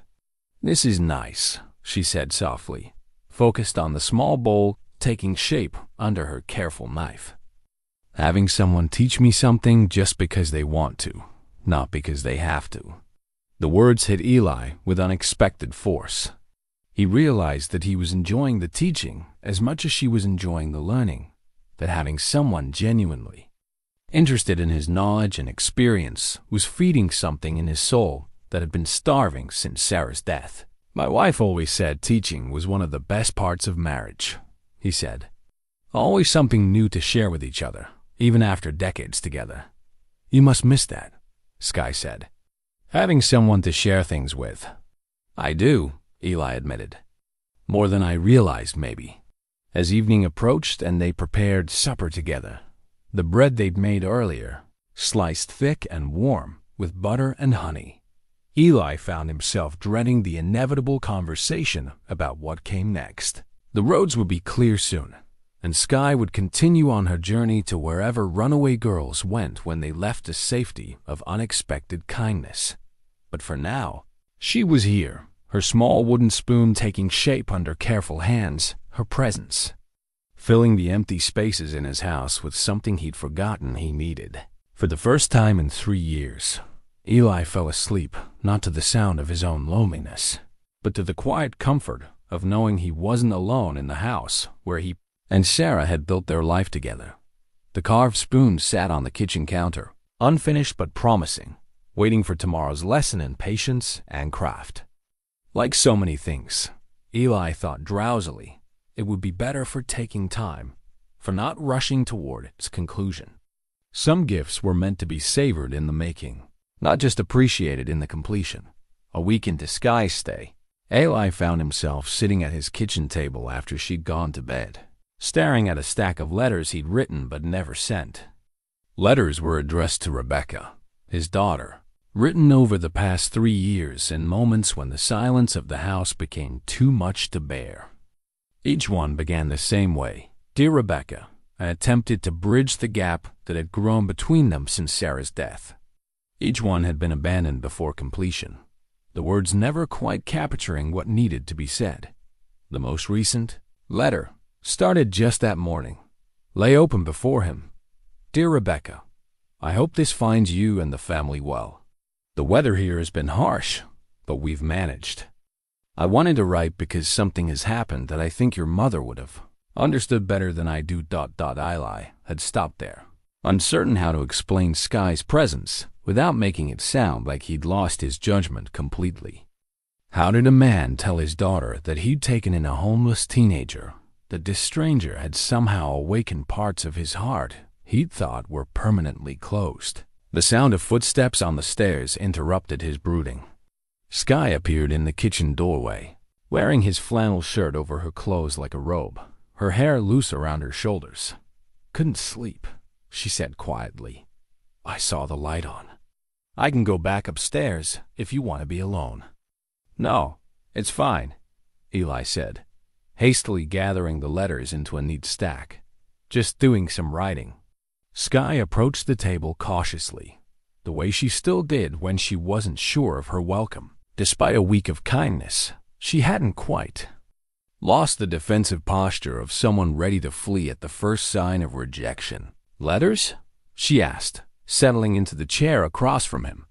"This is nice," she said softly, focused on the small bowl taking shape under her careful knife. "Having someone teach me something just because they want to, not because they have to." The words hit Eli with unexpected force. He realized that he was enjoying the teaching as much as she was enjoying the learning, that having someone genuinely interested in his knowledge and experience was feeding something in his soul that had been starving since Sarah's death. "My wife always said teaching was one of the best parts of marriage," he said. "Always something new to share with each other, even after decades together." "You must miss that," Skye said. "Having someone to share things with." "I do," Eli admitted. "More than I realized, maybe." As evening approached and they prepared supper together, the bread they'd made earlier, sliced thick and warm with butter and honey, Eli found himself dreading the inevitable conversation about what came next. The roads would be clear soon, and Skye would continue on her journey to wherever runaway girls went when they left the safety of unexpected kindness. But for now, she was here, her small wooden spoon taking shape under careful hands, her presence filling the empty spaces in his house with something he'd forgotten he needed. For the first time in 3 years, Eli fell asleep, not to the sound of his own loneliness, but to the quiet comfort of knowing he wasn't alone in the house where he and Sarah had built their life together. The carved spoon sat on the kitchen counter, unfinished but promising, waiting for tomorrow's lesson in patience and craft. Like so many things, Eli thought drowsily, it would be better for taking time, for not rushing toward its conclusion. Some gifts were meant to be savored in the making, not just appreciated in the completion. A week into Skye's stay, Eli found himself sitting at his kitchen table after she'd gone to bed, staring at a stack of letters he'd written but never sent. Letters were addressed to Rebecca, his daughter, written over the past 3 years in moments when the silence of the house became too much to bear. Each one began the same way. "Dear Rebecca," and attempted to bridge the gap that had grown between them since Sarah's death. Each one had been abandoned before completion, the words never quite capturing what needed to be said. The most recent letter, started just that morning, lay open before him. "Dear Rebecca, I hope this finds you and the family well. The weather here has been harsh, but we've managed. I wanted to write because something has happened that I think your mother would have understood better than I do. Eli had stopped there, uncertain how to explain Skye's presence without making it sound like he'd lost his judgment completely. How did a man tell his daughter that he'd taken in a homeless teenager, that this stranger had somehow awakened parts of his heart he'd thought were permanently closed? The sound of footsteps on the stairs interrupted his brooding. Skye appeared in the kitchen doorway, wearing his flannel shirt over her clothes like a robe, her hair loose around her shoulders. "Couldn't sleep," she said quietly. "I saw the light on. I can go back upstairs if you want to be alone." "No, it's fine," Eli said, hastily gathering the letters into a neat stack. "Just doing some writing." Skye approached the table cautiously, the way she still did when she wasn't sure of her welcome. Despite a week of kindness, she hadn't quite lost the defensive posture of someone ready to flee at the first sign of rejection. "Letters?" she asked, settling into the chair across from him.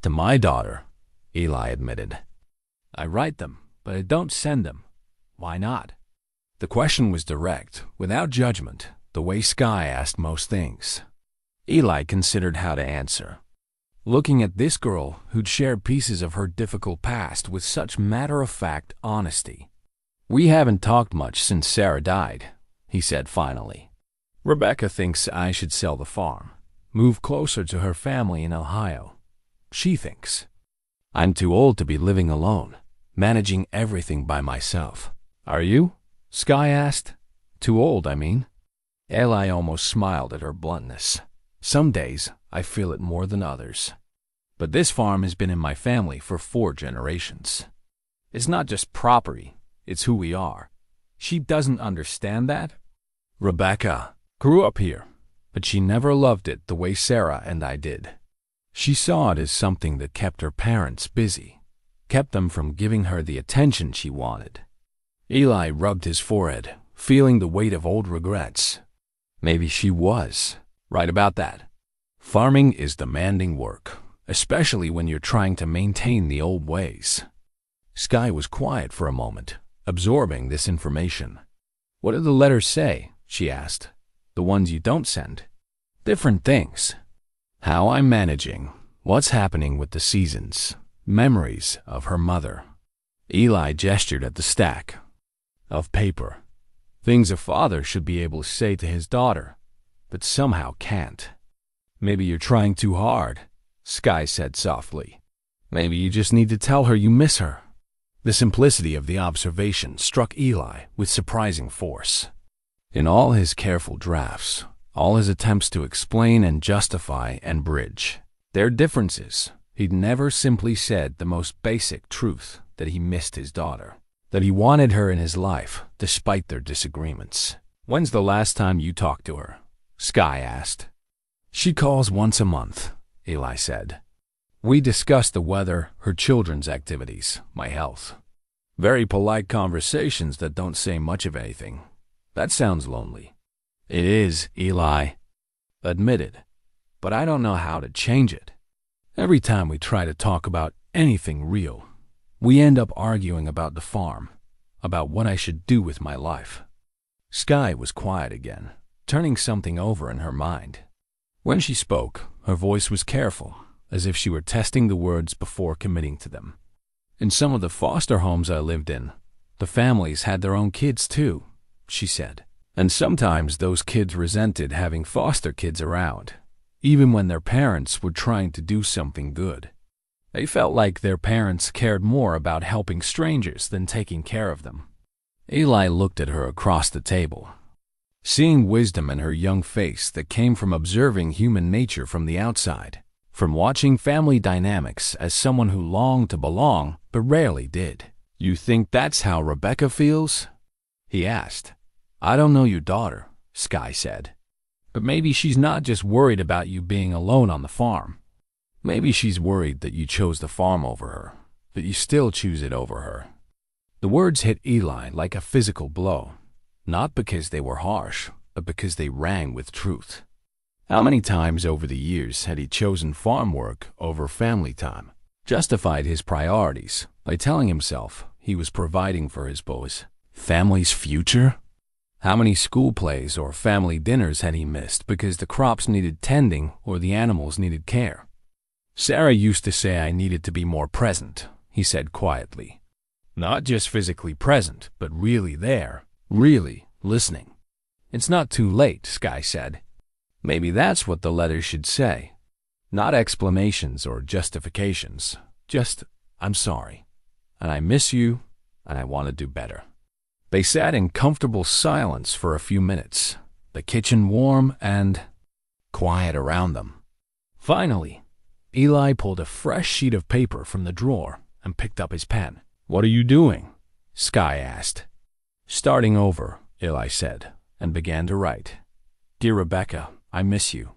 "To my daughter," Eli admitted. "I write them, but I don't send them. Why not?" The question was direct, without judgment, the way Skye asked most things. Eli considered how to answer, looking at this girl who'd shared pieces of her difficult past with such matter-of-fact honesty. "We haven't talked much since Sarah died," he said finally. "Rebecca thinks I should sell the farm, move closer to her family in Ohio. She thinks I'm too old to be living alone, managing everything by myself." "Are you?" Skye asked. "Too old, I mean." Eli almost smiled at her bluntness. "Some days I feel it more than others. But this farm has been in my family for 4 generations. It's not just property, it's who we are. She doesn't understand that. Rebecca grew up here, but she never loved it the way Sarah and I did. She saw it as something that kept her parents busy, kept them from giving her the attention she wanted." Eli rubbed his forehead, feeling the weight of old regrets. Maybe she was right about that. Farming is demanding work, especially when you're trying to maintain the old ways. Skye was quiet for a moment, absorbing this information. "What do the letters say?" she asked. "The ones you don't send?" "Different things. How I'm managing, what's happening with the seasons, memories of her mother." Eli gestured at the stack of paper. "Things a father should be able to say to his daughter, but somehow can't." "Maybe you're trying too hard," Skye said softly. "Maybe you just need to tell her you miss her." The simplicity of the observation struck Eli with surprising force. In all his careful drafts, all his attempts to explain and justify and bridge their differences, he'd never simply said the most basic truth, that he missed his daughter, that he wanted her in his life despite their disagreements. "When's the last time you talked to her?" Skye asked. "She calls once a month," Eli said. "We discuss the weather, her children's activities, my health. Very polite conversations that don't say much of anything. That sounds lonely." "It is," Eli admitted, "but I don't know how to change it. Every time we try to talk about anything real, we end up arguing about the farm, about what I should do with my life." Skye was quiet again, turning something over in her mind. When she spoke, her voice was careful, as if she were testing the words before committing to them. "In some of the foster homes I lived in, the families had their own kids too," she said. "And sometimes those kids resented having foster kids around, even when their parents were trying to do something good. They felt like their parents cared more about helping strangers than taking care of them." Eli looked at her across the table, seeing wisdom in her young face that came from observing human nature from the outside, from watching family dynamics as someone who longed to belong but rarely did. "You think that's how Rebecca feels?" he asked. "I don't know your daughter," Skye said, "but maybe she's not just worried about you being alone on the farm. Maybe she's worried that you chose the farm over her, that you still choose it over her." The words hit Eli like a physical blow, not because they were harsh, but because they rang with truth. How many times over the years had he chosen farm work over family time, justified his priorities by telling himself he was providing for his boys' family's future? How many school plays or family dinners had he missed because the crops needed tending or the animals needed care? "Sarah used to say I needed to be more present," he said quietly. "Not just physically present, but really there, really listening." "It's not too late," Skye said. "Maybe that's what the letters should say. Not explanations or justifications, just, 'I'm sorry, and I miss you, and I want to do better.'" They sat in comfortable silence for a few minutes, the kitchen warm and quiet around them. Finally, Eli pulled a fresh sheet of paper from the drawer and picked up his pen. "What are you doing?" Skye asked. "Starting over," Eli said, and began to write. "Dear Rebecca, I miss you.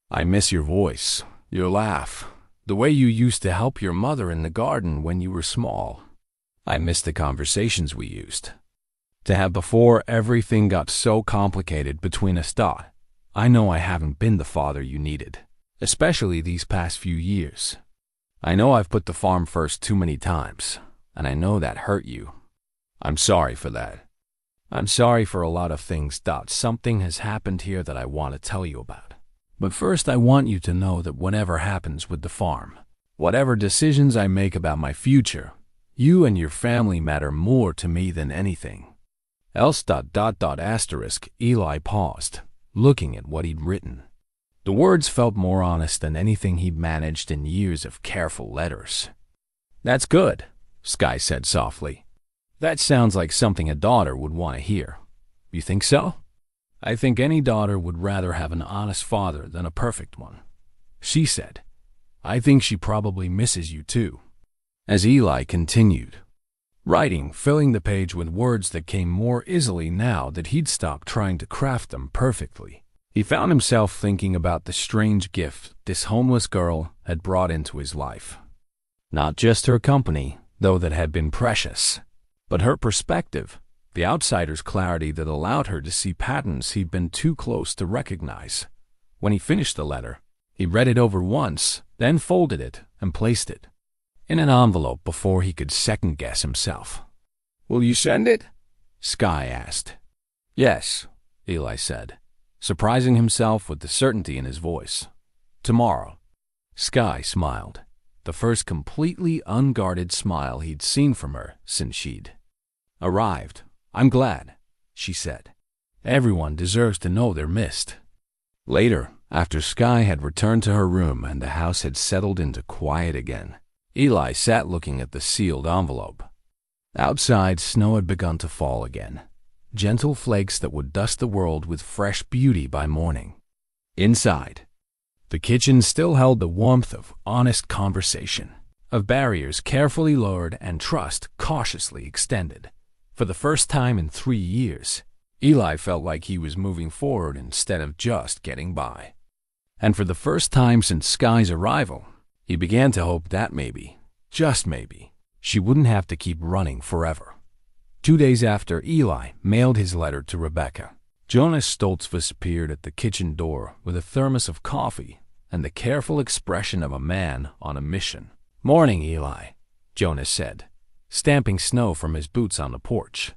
I miss your voice, your laugh, the way you used to help your mother in the garden when you were small. I miss the conversations we used to have before everything got so complicated between us. I know I haven't been the father you needed, especially these past few years. I know I've put the farm first too many times, and I know that hurt you. I'm sorry for that. I'm sorry for a lot of things. Something has happened here that I want to tell you about. But first, I want you to know that whatever happens with the farm, whatever decisions I make about my future, you and your family matter more to me than anything else. Asterisk. Eli paused, looking at what he'd written. The words felt more honest than anything he'd managed in years of careful letters. That's good, Skye said softly. That sounds like something a daughter would want to hear. You think so? I think any daughter would rather have an honest father than a perfect one, she said. I think she probably misses you too. As Eli continued writing, filling the page with words that came more easily now that he'd stopped trying to craft them perfectly, he found himself thinking about the strange gift this homeless girl had brought into his life. Not just her company, though that had been precious, but her perspective, the outsider's clarity that allowed her to see patterns he'd been too close to recognize. When he finished the letter, he read it over once, then folded it and placed it in an envelope before he could second-guess himself. Will you send it? Skye asked. Yes, Eli said, surprising himself with the certainty in his voice. Tomorrow. Skye smiled, the first completely unguarded smile he'd seen from her since she'd arrived. I'm glad, she said. Everyone deserves to know they're missed. Later, after Skye had returned to her room and the house had settled into quiet again, Eli sat looking at the sealed envelope. Outside, snow had begun to fall again, gentle flakes that would dust the world with fresh beauty by morning. Inside, the kitchen still held the warmth of honest conversation, of barriers carefully lowered and trust cautiously extended. For the first time in 3 years, Eli felt like he was moving forward instead of just getting by. And for the first time since Skye's arrival, he began to hope that maybe, just maybe, she wouldn't have to keep running forever. 2 days after Eli mailed his letter to Rebecca, Jonas Stoltzfus appeared at the kitchen door with a thermos of coffee and the careful expression of a man on a mission. Morning, Eli, Jonas said, stamping snow from his boots on the porch.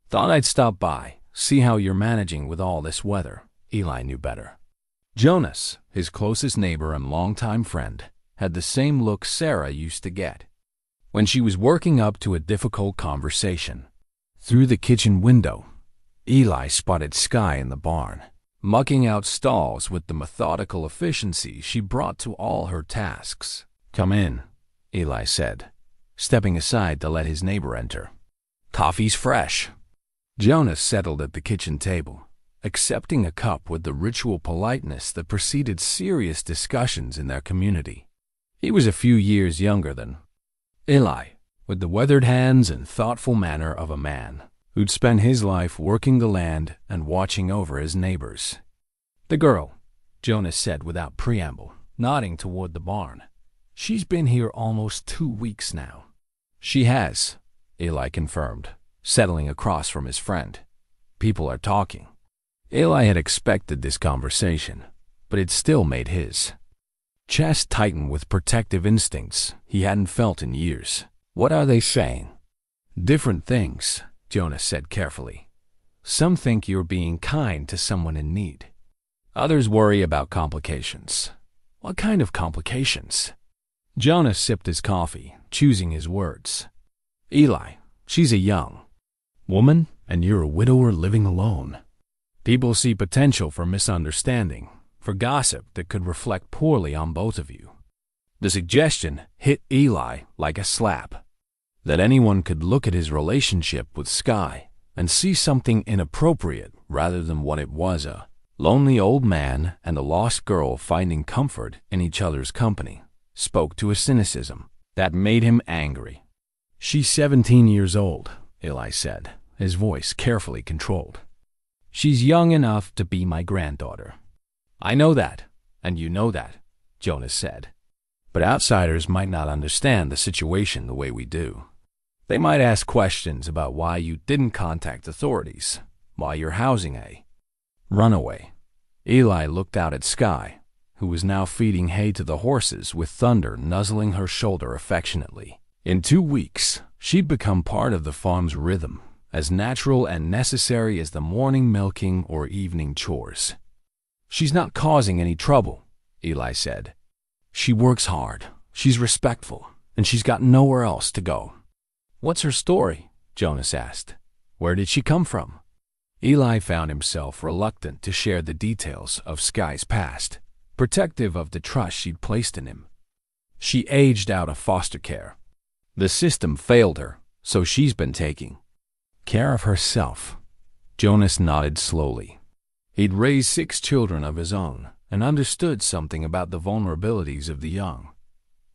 Thought I'd stop by, see how you're managing with all this weather. Eli knew better. Jonas, his closest neighbor and longtime friend, had the same look Sarah used to get when she was working up to a difficult conversation. Through the kitchen window, Eli spotted Skye in the barn, mucking out stalls with the methodical efficiency she brought to all her tasks. Come in, Eli said, stepping aside to let his neighbor enter. Coffee's fresh. Jonas settled at the kitchen table, accepting a cup with the ritual politeness that preceded serious discussions in their community. He was a few years younger than Eli, with the weathered hands and thoughtful manner of a man who'd spent his life working the land and watching over his neighbors. The girl, Jonas said without preamble, nodding toward the barn. She's been here almost 2 weeks now. She has, Eli confirmed, settling across from his friend. People are talking. Eli had expected this conversation, but it still made his chest tighten with protective instincts he hadn't felt in years. What are they saying? Different things, Jonas said carefully. Some think you're being kind to someone in need. Others worry about complications. What kind of complications? Jonas sipped his coffee, choosing his words. Eli, she's a young woman, and you're a widower living alone. People see potential for misunderstanding, for gossip that could reflect poorly on both of you. The suggestion hit Eli like a slap, that anyone could look at his relationship with Skye and see something inappropriate rather than what it was, a lonely old man and a lost girl finding comfort in each other's company, spoke to a cynicism that made him angry. She's 17 years old, Eli said, his voice carefully controlled. She's young enough to be my granddaughter. I know that, and you know that, Jonas said. But outsiders might not understand the situation the way we do. They might ask questions about why you didn't contact authorities, why you're housing a runaway. Eli looked out at Skye, who was now feeding hay to the horses with Thunder nuzzling her shoulder affectionately. In 2 weeks, she'd become part of the farm's rhythm, as natural and necessary as the morning milking or evening chores. She's not causing any trouble, Eli said. She works hard, she's respectful, and she's got nowhere else to go. What's her story? Jonas asked. Where did she come from? Eli found himself reluctant to share the details of Skye's past, protective of the trust she'd placed in him. She aged out of foster care. The system failed her, so she's been taking care of herself. Jonas nodded slowly. He'd raised 6 children of his own and understood something about the vulnerabilities of the young.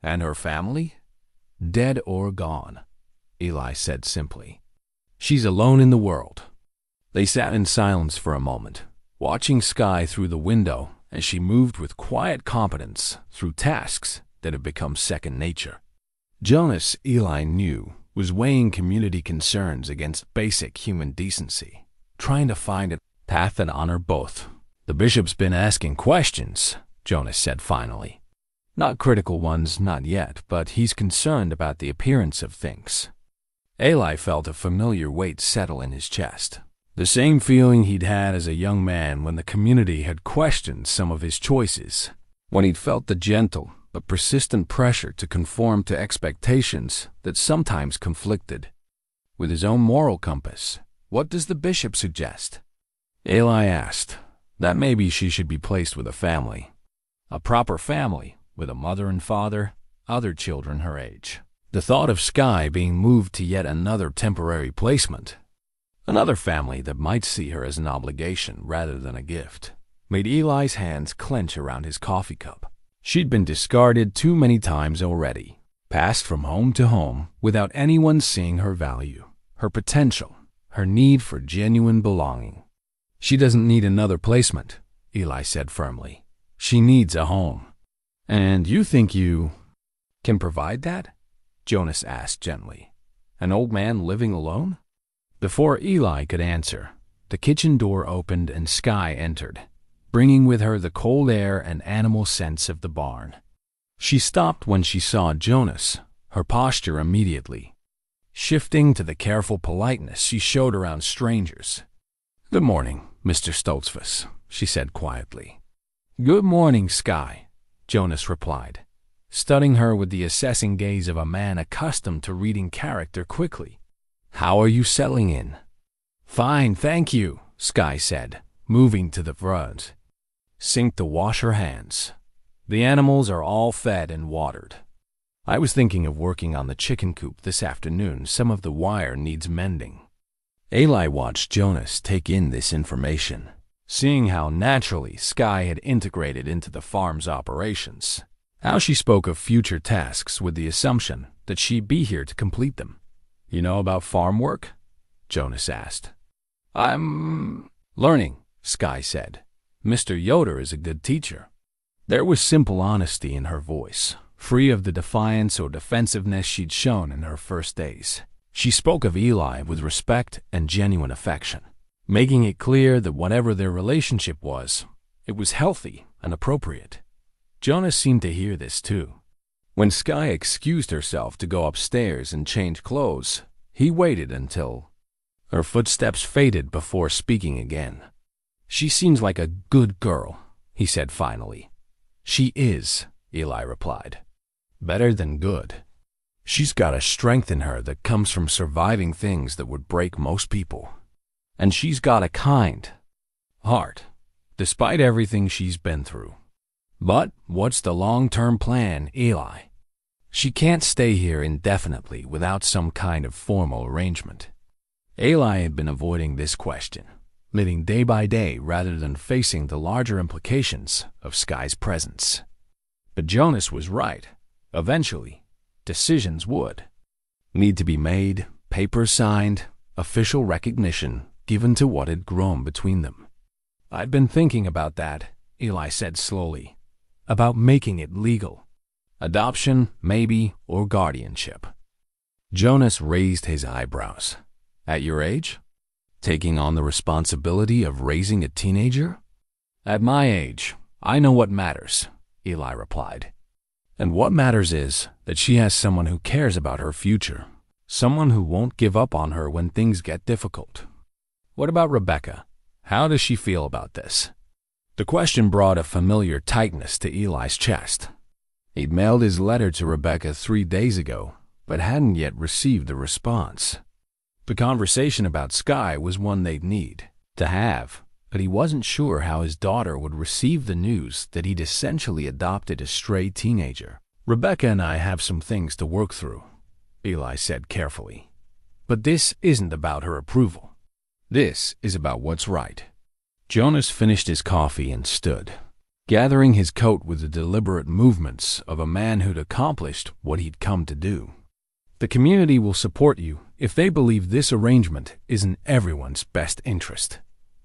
And her family? Dead or gone, Eli said simply. She's alone in the world. They sat in silence for a moment, watching Skye through the window as she moved with quiet competence through tasks that had become second nature. Jonas, Eli knew, was weighing community concerns against basic human decency, trying to find a path that honored both. The bishop's been asking questions, Jonas said finally. Not critical ones, not yet, but he's concerned about the appearance of things. Eli felt a familiar weight settle in his chest. The same feeling he'd had as a young man when the community had questioned some of his choices, when he'd felt the gentle but persistent pressure to conform to expectations that sometimes conflicted with his own moral compass. What does the bishop suggest? Eli asked that maybe she should be placed with a family. A proper family, with a mother and father, other children her age. The thought of Skye being moved to yet another temporary placement, another family that might see her as an obligation rather than a gift, made Eli's hands clench around his coffee cup. She'd been discarded too many times already, passed from home to home without anyone seeing her value, her potential, her need for genuine belonging. She doesn't need another placement, Eli said firmly. She needs a home. And you think you can provide that? Jonas asked gently. An old man living alone? Before Eli could answer, the kitchen door opened and Skye entered, bringing with her the cold air and animal scents of the barn. She stopped when she saw Jonas, her posture immediately shifting to the careful politeness she showed around strangers. "Good morning, Mr. Stoltzfus," she said quietly. "Good morning, Skye," Jonas replied, studying her with the assessing gaze of a man accustomed to reading character quickly. "How are you settling in?" "Fine, thank you," Skye said, moving to the front. Sink to wash her hands. "The animals are all fed and watered. I was thinking of working on the chicken coop this afternoon. Some of the wire needs mending." Eli watched Jonas take in this information, seeing how naturally Skye had integrated into the farm's operations, how she spoke of future tasks with the assumption that she'd be here to complete them. "You know about farm work?" Jonas asked. "I'm learning," Skye said. "Mr. Yoder is a good teacher." There was simple honesty in her voice, free of the defiance or defensiveness she'd shown in her first days. She spoke of Eli with respect and genuine affection, making it clear that whatever their relationship was, it was healthy and appropriate. Jonas seemed to hear this too. When Skye excused herself to go upstairs and change clothes, he waited until her footsteps faded before speaking again. "She seems like a good girl," he said finally. "She is," Eli replied. "Better than good. She's got a strength in her that comes from surviving things that would break most people. And she's got a kind heart, despite everything she's been through. But what's the long-term plan, Eli? She can't stay here indefinitely without some kind of formal arrangement." Eli had been avoiding this question, living day by day rather than facing the larger implications of Skye's presence. But Jonas was right. Eventually, decisions would need to be made, papers signed, official recognition given to what had grown between them. "I'd been thinking about that," Eli said slowly. About making it legal. Adoption, maybe, or guardianship. Jonas raised his eyebrows. At your age? Taking on the responsibility of raising a teenager? At my age, I know what matters, Eli replied. And what matters is that she has someone who cares about her future, someone who won't give up on her when things get difficult. What about Rebecca? How does she feel about this? The question brought a familiar tightness to Eli's chest. He'd mailed his letter to Rebecca 3 days ago, but hadn't yet received a response. The conversation about Skye was one they'd need to have, but he wasn't sure how his daughter would receive the news that he'd essentially adopted a stray teenager. Rebecca and I have some things to work through, Eli said carefully. But this isn't about her approval. This is about what's right. Jonas finished his coffee and stood, gathering his coat with the deliberate movements of a man who'd accomplished what he'd come to do. The community will support you if they believe this arrangement is in everyone's best interest,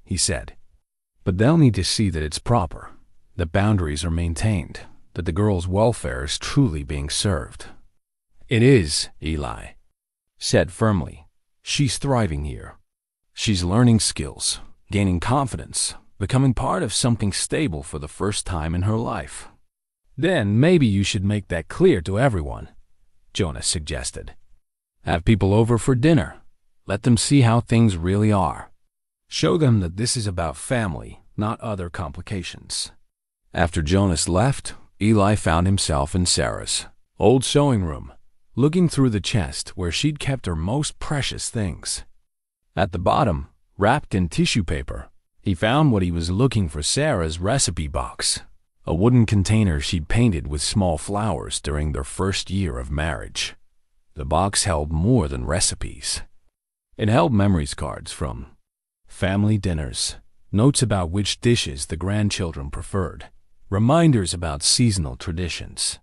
he said. But they'll need to see that it's proper, that boundaries are maintained, that the girl's welfare is truly being served. It is, Eli said firmly. She's thriving here. She's learning skills, gaining confidence, becoming part of something stable for the first time in her life. Then maybe you should make that clear to everyone, Jonas suggested. Have people over for dinner. Let them see how things really are. Show them that this is about family, not other complications. After Jonas left, Eli found himself in Sarah's old sewing room, looking through the chest where she'd kept her most precious things. At the bottom, wrapped in tissue paper, he found what he was looking for: Sarah's recipe box, a wooden container she'd painted with small flowers during their first year of marriage. The box held more than recipes. It held memories cards from family dinners, notes about which dishes the grandchildren preferred, reminders about seasonal traditions.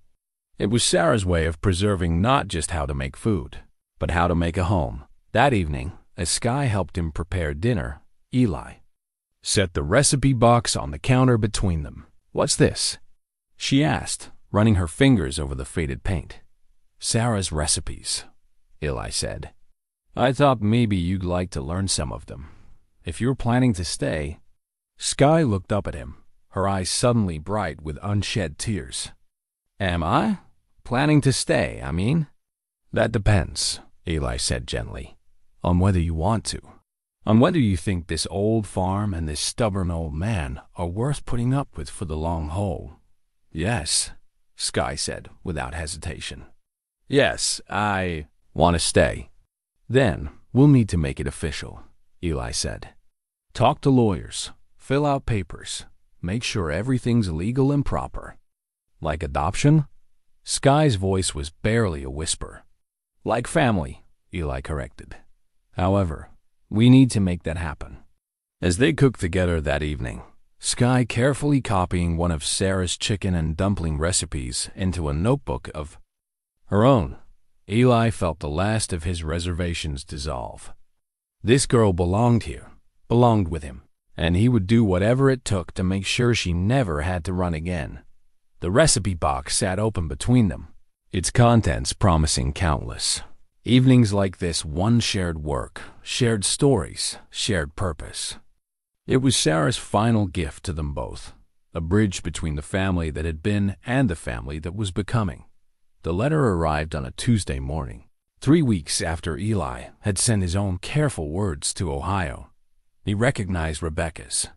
It was Sarah's way of preserving not just how to make food, but how to make a home. That evening, as Skye helped him prepare dinner, Eli set the recipe box on the counter between them. What's this? She asked, running her fingers over the faded paint. Sarah's recipes, Eli said. I thought maybe you'd like to learn some of them. If you're planning to stay. Skye looked up at him, her eyes suddenly bright with unshed tears. Am I? Planning to stay, I mean? That depends, Eli said gently, on whether you want to. On whether you think this old farm and this stubborn old man are worth putting up with for the long haul. Yes, Skye said without hesitation. Yes, I want to stay. Then we'll need to make it official, Eli said. Talk to lawyers, fill out papers, make sure everything's legal and proper. Like adoption? Skye's voice was barely a whisper. Like family, Eli corrected. However, we need to make that happen. As they cooked together that evening, Skye carefully copying one of Sarah's chicken and dumpling recipes into a notebook of her own, Eli felt the last of his reservations dissolve. This girl belonged here, belonged with him, and he would do whatever it took to make sure she never had to run again. The recipe box sat open between them, its contents promising countless. Evenings like this, one shared work, shared stories, shared purpose. It was Sarah's final gift to them both, a bridge between the family that had been and the family that was becoming. The letter arrived on a Tuesday morning, 3 weeks after Eli had sent his own careful words to Ohio. He recognized Rebecca's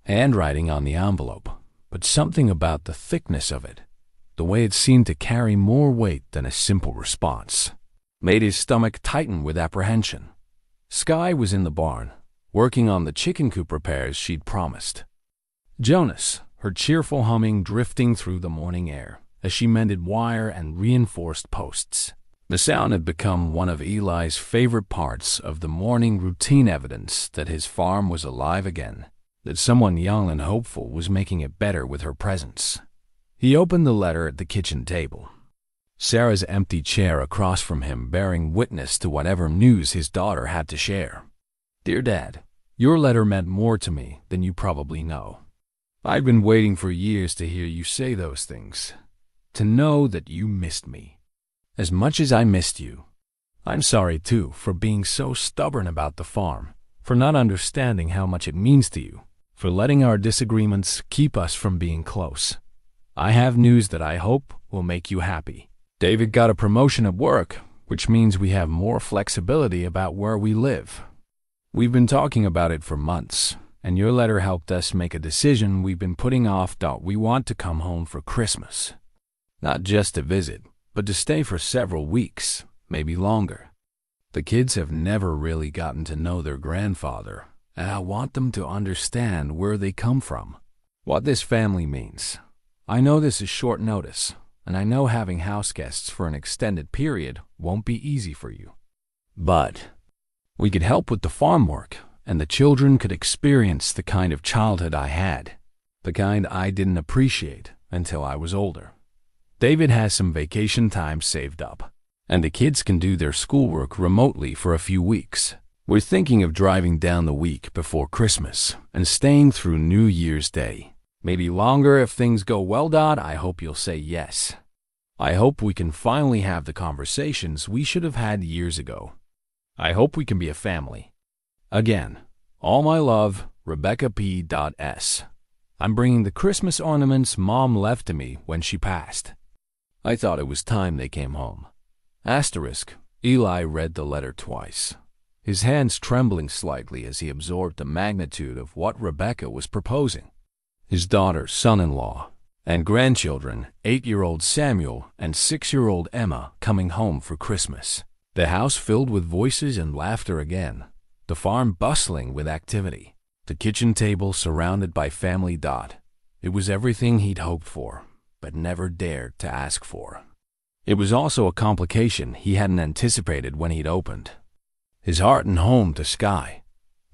handwriting on the envelope, but something about the thickness of it, the way it seemed to carry more weight than a simple response, made his stomach tighten with apprehension. Skye was in the barn, working on the chicken coop repairs she'd promised. Jonas, her cheerful humming drifting through the morning air as she mended wire and reinforced posts. The sound had become one of Eli's favorite parts of the morning routine, evidence that his farm was alive again, that someone young and hopeful was making it better with her presence. He opened the letter at the kitchen table, Sarah's empty chair across from him bearing witness to whatever news his daughter had to share. Dear Dad, your letter meant more to me than you probably know. I've been waiting for years to hear you say those things, to know that you missed me. As much as I missed you, I'm sorry too for being so stubborn about the farm, for not understanding how much it means to you, for letting our disagreements keep us from being close. I have news that I hope will make you happy. David got a promotion at work, which means we have more flexibility about where we live. We've been talking about it for months, and your letter helped us make a decision we've been putting off. We want to come home for Christmas. Not just to visit, but to stay for several weeks, maybe longer. The kids have never really gotten to know their grandfather, and I want them to understand where they come from, what this family means. I know this is short notice, and I know having house guests for an extended period won't be easy for you. But we could help with the farm work, and the children could experience the kind of childhood I had, the kind I didn't appreciate until I was older. David has some vacation time saved up, and the kids can do their schoolwork remotely for a few weeks. We're thinking of driving down the week before Christmas and staying through New Year's Day. Maybe longer if things go well. I hope you'll say yes. I hope we can finally have the conversations we should have had years ago. I hope we can be a family. Again, all my love, Rebecca P.S. I'm bringing the Christmas ornaments Mom left to me when she passed. I thought it was time they came home. Asterisk, Eli read the letter twice, his hands trembling slightly as he absorbed the magnitude of what Rebecca was proposing. His daughter, son-in-law, and grandchildren, 8-year-old Samuel and 6-year-old Emma, coming home for Christmas. The house filled with voices and laughter again, the farm bustling with activity, the kitchen table surrounded by family. It was everything he'd hoped for, but never dared to ask for. It was also a complication he hadn't anticipated when he'd opened his heart and home to Skye.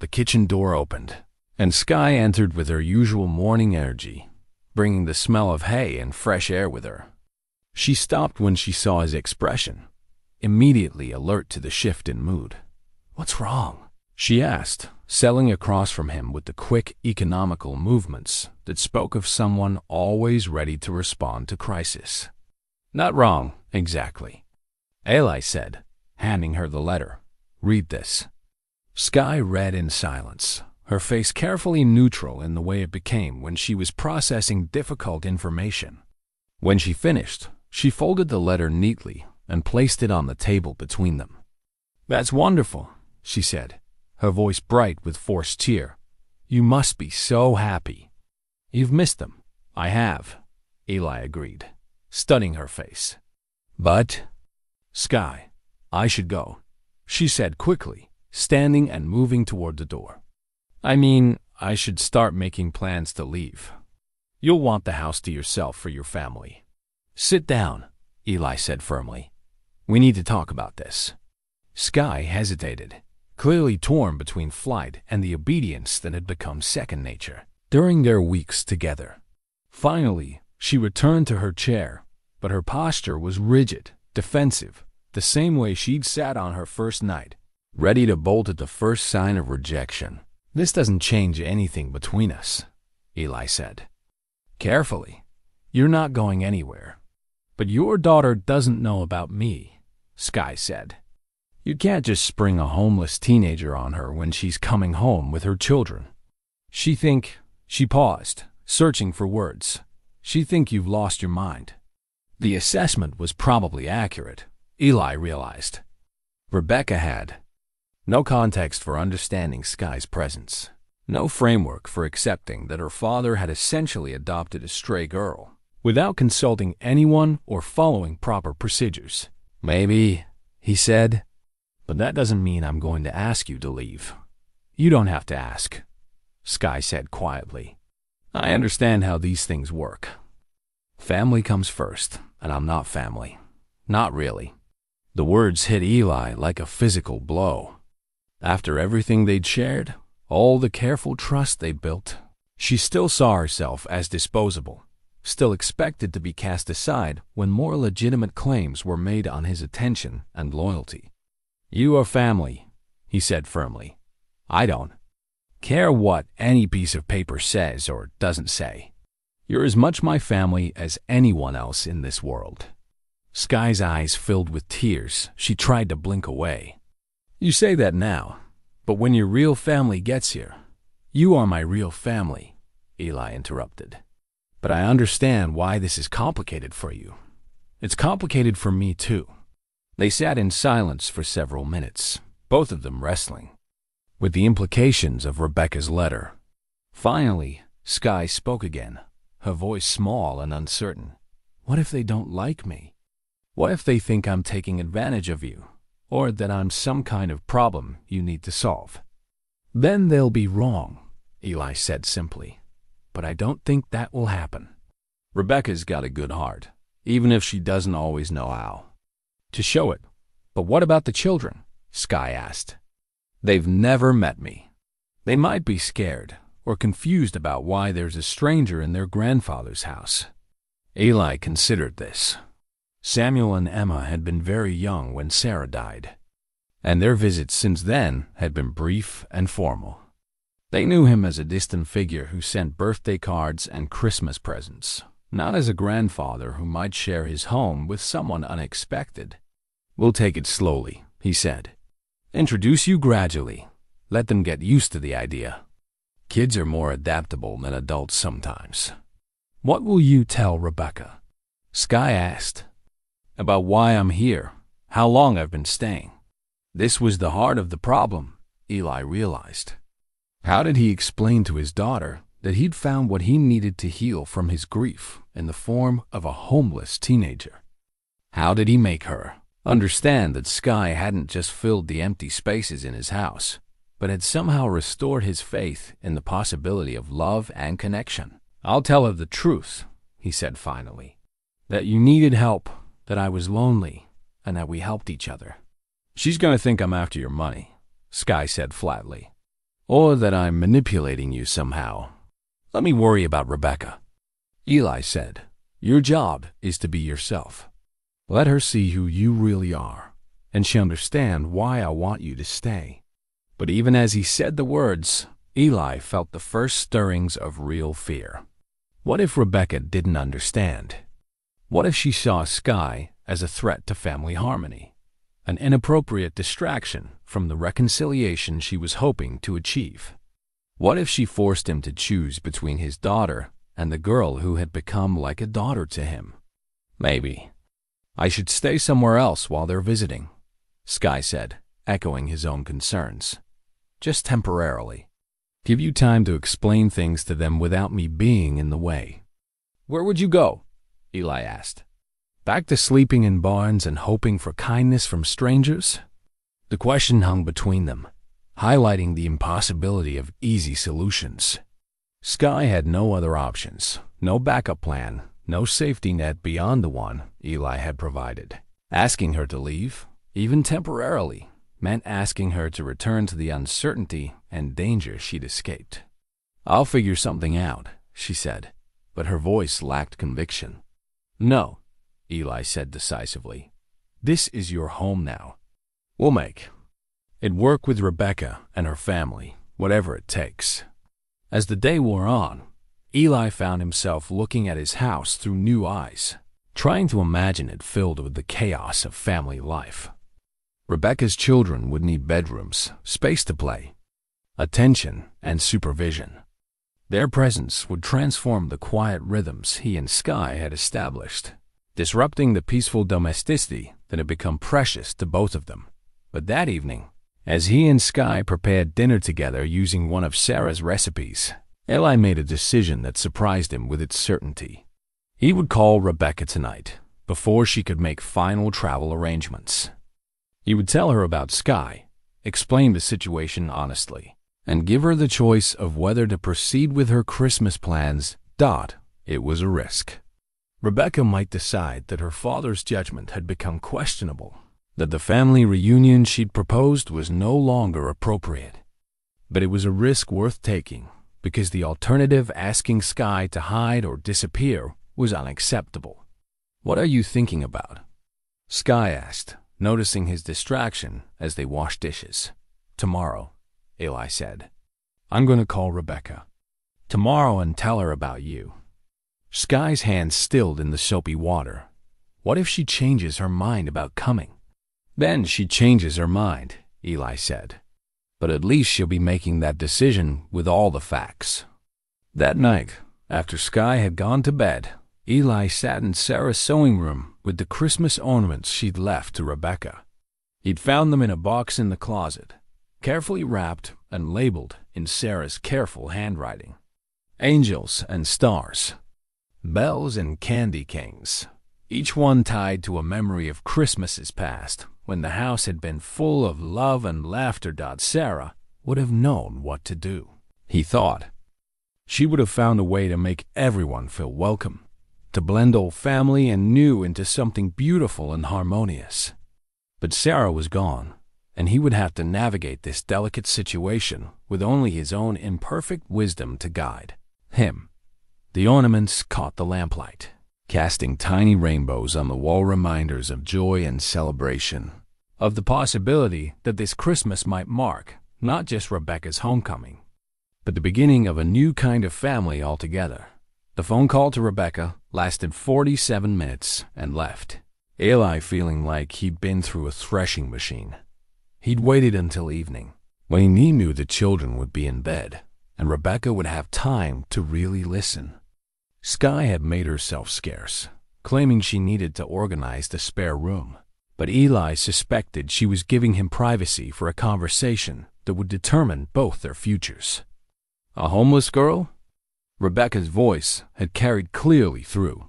The kitchen door opened, and Skye entered with her usual morning energy, bringing the smell of hay and fresh air with her. She stopped when she saw his expression, immediately alert to the shift in mood. "What's wrong?" she asked, settling across from him with the quick, economical movements that spoke of someone always ready to respond to crisis. "Not wrong, exactly," Eli said, handing her the letter. "Read this." Skye read in silence, her face carefully neutral in the way it became when she was processing difficult information. When she finished, she folded the letter neatly and placed it on the table between them. "That's wonderful," she said, her voice bright with forced cheer. "You must be so happy." "You've missed them." "I have," Eli agreed, studying her face. "But, Skye, I should go," she said quickly, standing and moving toward the door. "I mean, I should start making plans to leave. You'll want the house to yourself for your family." "Sit down," Eli said firmly. "We need to talk about this." Skye hesitated, clearly torn between flight and the obedience that had become second nature during their weeks together. Finally, she returned to her chair, but her posture was rigid, defensive, the same way she'd sat on her first night, ready to bolt at the first sign of rejection. "This doesn't change anything between us," Eli said. "Carefully. You're not going anywhere. But your daughter doesn't know about me," Skye said. "You can't just spring a homeless teenager on her when she's coming home with her children. She paused, searching for words. "She'd think you've lost your mind." The assessment was probably accurate, Eli realized. Rebecca had no context for understanding Skye's presence, no framework for accepting that her father had essentially adopted a stray girl, without consulting anyone or following proper procedures. "Maybe," he said, "but that doesn't mean I'm going to ask you to leave." "You don't have to ask," Skye said quietly. "I understand how these things work. Family comes first, and I'm not family. Not really." The words hit Eli like a physical blow. After everything they'd shared, all the careful trust they built, she still saw herself as disposable, still expected to be cast aside when more legitimate claims were made on his attention and loyalty. "You are family," he said firmly. "I don't." care what any piece of paper says or doesn't say. You're as much my family as anyone else in this world." Skye's eyes filled with tears. She tried to blink away. "You say that now, but when your real family gets here—" "You are my real family," Eli interrupted. "But I understand why this is complicated for you. It's complicated for me, too." They sat in silence for several minutes, both of them wrestling with the implications of Rebecca's letter. Finally, Skye spoke again, her voice small and uncertain. "What if they don't like me? What if they think I'm taking advantage of you, or that I'm some kind of problem you need to solve?" "Then they'll be wrong," Eli said simply. "But I don't think that will happen. Rebecca's got a good heart, even if she doesn't always know how to show it." "But what about the children?" Skye asked. "They've never met me. They might be scared or confused about why there's a stranger in their grandfather's house." Eli considered this. Samuel and Emma had been very young when Sarah died, and their visits since then had been brief and formal. They knew him as a distant figure who sent birthday cards and Christmas presents, not as a grandfather who might share his home with someone unexpected. "We'll take it slowly," he said. "Introduce you gradually. Let them get used to the idea. Kids are more adaptable than adults sometimes." "What will you tell Rebecca?" Skye asked. "About why I'm here, how long I've been staying." This was the heart of the problem, Eli realized. How did he explain to his daughter that he'd found what he needed to heal from his grief in the form of a homeless teenager? How did he make her understand that Skye hadn't just filled the empty spaces in his house, but had somehow restored his faith in the possibility of love and connection? "I'll tell her the truth," he said finally. "That you needed help, that I was lonely, and that we helped each other." "She's going to think I'm after your money," Skye said flatly. "Or that I'm manipulating you somehow. Let me worry about Rebecca." Eli said, "Your job is to be yourself. Let her see who you really are, and she'll understand why I want you to stay." But even as he said the words, Eli felt the first stirrings of real fear. What if Rebecca didn't understand? What if she saw Skye as a threat to family harmony, an inappropriate distraction from the reconciliation she was hoping to achieve? What if she forced him to choose between his daughter and the girl who had become like a daughter to him? "Maybe I should stay somewhere else while they're visiting," Skye said, echoing his own concerns. "Just temporarily. Give you time to explain things to them without me being in the way." "Where would you go?" Eli asked. "Back to sleeping in barns and hoping for kindness from strangers?" The question hung between them, highlighting the impossibility of easy solutions. Skye had no other options, no backup plan, no safety net beyond the one Eli had provided. Asking her to leave, even temporarily, meant asking her to return to the uncertainty and danger she'd escaped. "I'll figure something out," she said, but her voice lacked conviction. "No," Eli said decisively. "This is your home now. We'll make it work with Rebecca and her family, whatever it takes." As the day wore on, Eli found himself looking at his house through new eyes, trying to imagine it filled with the chaos of family life. Rebecca's children would need bedrooms, space to play, attention, and supervision. Their presence would transform the quiet rhythms he and Skye had established, disrupting the peaceful domesticity that had become precious to both of them. But that evening, as he and Skye prepared dinner together using one of Sarah's recipes, Eli made a decision that surprised him with its certainty. He would call Rebecca tonight, before she could make final travel arrangements. He would tell her about Skye, explain the situation honestly, and give her the choice of whether to proceed with her Christmas plans. It was a risk. Rebecca might decide that her father's judgment had become questionable, that the family reunion she'd proposed was no longer appropriate. But it was a risk worth taking, because the alternative, asking Skye to hide or disappear, was unacceptable. "What are you thinking about?" Skye asked, noticing his distraction as they washed dishes. "Tomorrow," Eli said. I'm going to call Rebecca tomorrow and tell her about you. Skye's hands stilled in the soapy water. What if she changes her mind about coming? Then she changes her mind, Eli said. But at least she'll be making that decision with all the facts. That night, after Skye had gone to bed, Eli sat in Sarah's sewing room with the Christmas ornaments she'd left to Rebecca. He'd found them in a box in the closet, carefully wrapped and labeled in Sarah's careful handwriting. Angels and stars, bells and candy canes, each one tied to a memory of Christmases past when the house had been full of love and laughter. Sarah would have known what to do, he thought. She would have found a way to make everyone feel welcome, to blend old family and new into something beautiful and harmonious. But Sarah was gone, and he would have to navigate this delicate situation with only his own imperfect wisdom to guide him. The ornaments caught the lamplight, casting tiny rainbows on the wall, reminders of joy and celebration, of the possibility that this Christmas might mark not just Rebecca's homecoming, but the beginning of a new kind of family altogether. The phone call to Rebecca lasted 47 minutes and left Eli feeling like he'd been through a threshing machine. He'd waited until evening, when he knew the children would be in bed, and Rebecca would have time to really listen. Skye had made herself scarce, claiming she needed to organize the spare room, but Eli suspected she was giving him privacy for a conversation that would determine both their futures. A homeless girl? Rebecca's voice had carried clearly through.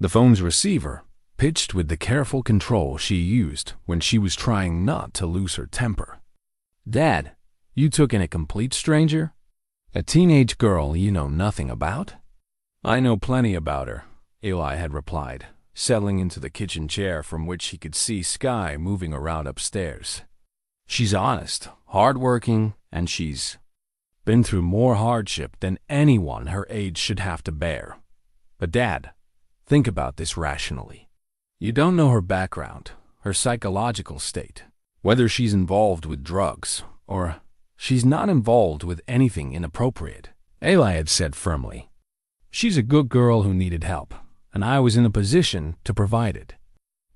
The phone's receiver pitched with the careful control she used when she was trying not to lose her temper. Dad, you took in a complete stranger? A teenage girl you know nothing about? I know plenty about her, Eli had replied, settling into the kitchen chair from which he could see Skye moving around upstairs. She's honest, hardworking, and she's been through more hardship than anyone her age should have to bear. But Dad, think about this rationally. You don't know her background, her psychological state, whether she's involved with drugs or she's not involved with anything inappropriate, Eli had said firmly. She's a good girl who needed help, and I was in a position to provide it.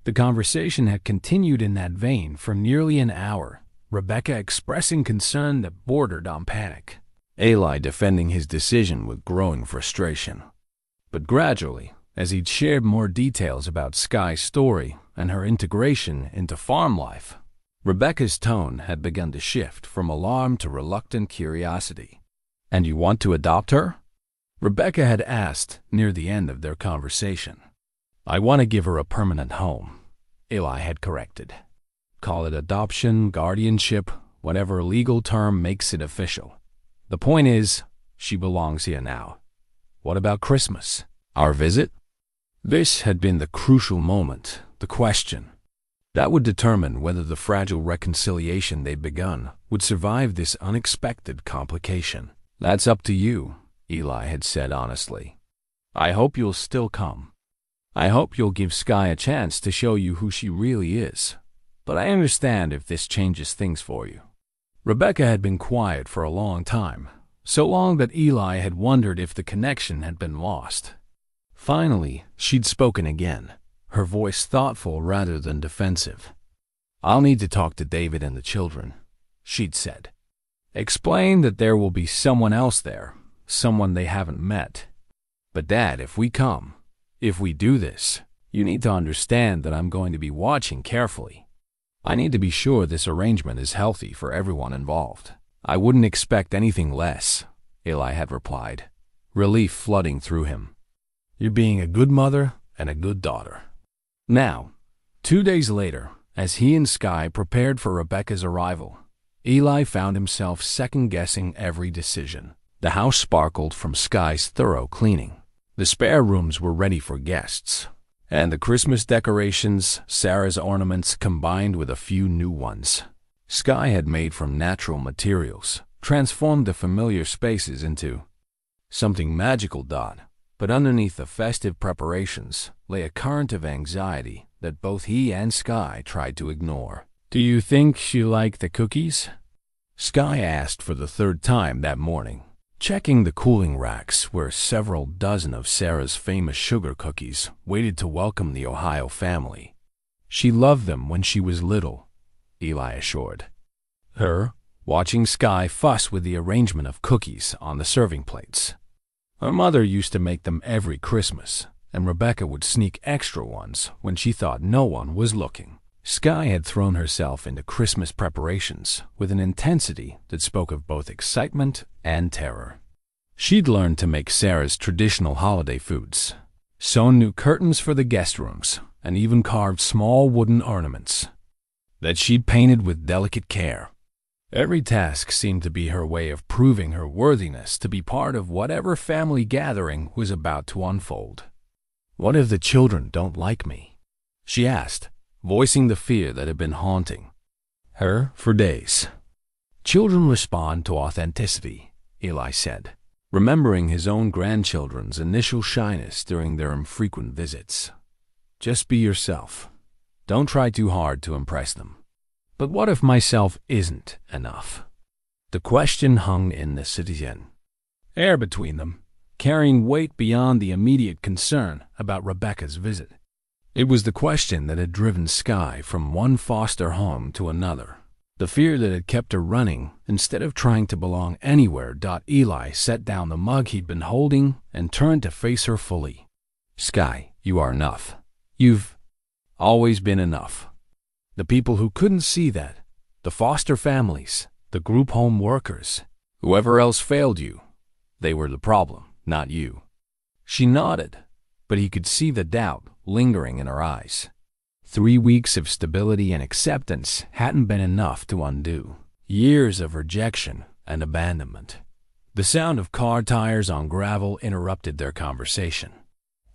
The conversation had continued in that vein for nearly an hour, Rebecca expressing concern that bordered on panic, Eli defending his decision with growing frustration. But gradually, as he'd shared more details about Skye's story and her integration into farm life, Rebecca's tone had begun to shift from alarm to reluctant curiosity. And you want to adopt her? Rebecca had asked near the end of their conversation. I want to give her a permanent home, Eli had corrected. Call it adoption, guardianship, whatever legal term makes it official. The point is, she belongs here now. What about Christmas? Our visit? This had been the crucial moment, the question that would determine whether the fragile reconciliation they'd begun would survive this unexpected complication. That's up to you, Eli had said honestly. I hope you'll still come. I hope you'll give Skye a chance to show you who she really is. But I understand if this changes things for you. Rebecca had been quiet for a long time, so long that Eli had wondered if the connection had been lost. Finally, she'd spoken again, her voice thoughtful rather than defensive. I'll need to talk to David and the children, she'd said. Explain that there will be someone else there, someone they haven't met. But Dad, if we come, if we do this, you need to understand that I'm going to be watching carefully. I need to be sure this arrangement is healthy for everyone involved. I wouldn't expect anything less, Eli had replied, relief flooding through him. You're being a good mother and a good daughter. Now, 2 days later, as he and Skye prepared for Rebecca's arrival, Eli found himself second-guessing every decision. The house sparkled from Skye's thorough cleaning. The spare rooms were ready for guests, and the Christmas decorations, Sarah's ornaments combined with a few new ones Skye had made from natural materials, transformed the familiar spaces into something magical. But underneath the festive preparations lay a current of anxiety that both he and Skye tried to ignore. Do you think she liked the cookies? Skye asked for the third time that morning, checking the cooling racks where several dozen of Sarah's famous sugar cookies waited to welcome the Ohio family. She loved them when she was little, Eli assured her, watching Skye fuss with the arrangement of cookies on the serving plates. Her mother used to make them every Christmas, and Rebecca would sneak extra ones when she thought no one was looking. Skye had thrown herself into Christmas preparations with an intensity that spoke of both excitement and terror. She'd learned to make Sarah's traditional holiday foods, sewn new curtains for the guest rooms, and even carved small wooden ornaments that she'd painted with delicate care. Every task seemed to be her way of proving her worthiness to be part of whatever family gathering was about to unfold. "What if the children don't like me?" she asked, voicing the fear that had been haunting her for days. "Children respond to authenticity," Eli said, remembering his own grandchildren's initial shyness during their infrequent visits. "Just be yourself. Don't try too hard to impress them." But what if myself isn't enough? The question hung in the citizen air between them, carrying weight beyond the immediate concern about Rebecca's visit. It was the question that had driven Skye from one foster home to another, the fear that had kept her running instead of trying to belong anywhere. Eli set down the mug he'd been holding and turned to face her fully. "Skye, you are enough. You've always been enough. The people who couldn't see that, the foster families, the group home workers, whoever else failed you, they were the problem, not you." She nodded, but he could see the doubt lingering in her eyes. 3 weeks of stability and acceptance hadn't been enough to undo years of rejection and abandonment. The sound of car tires on gravel interrupted their conversation.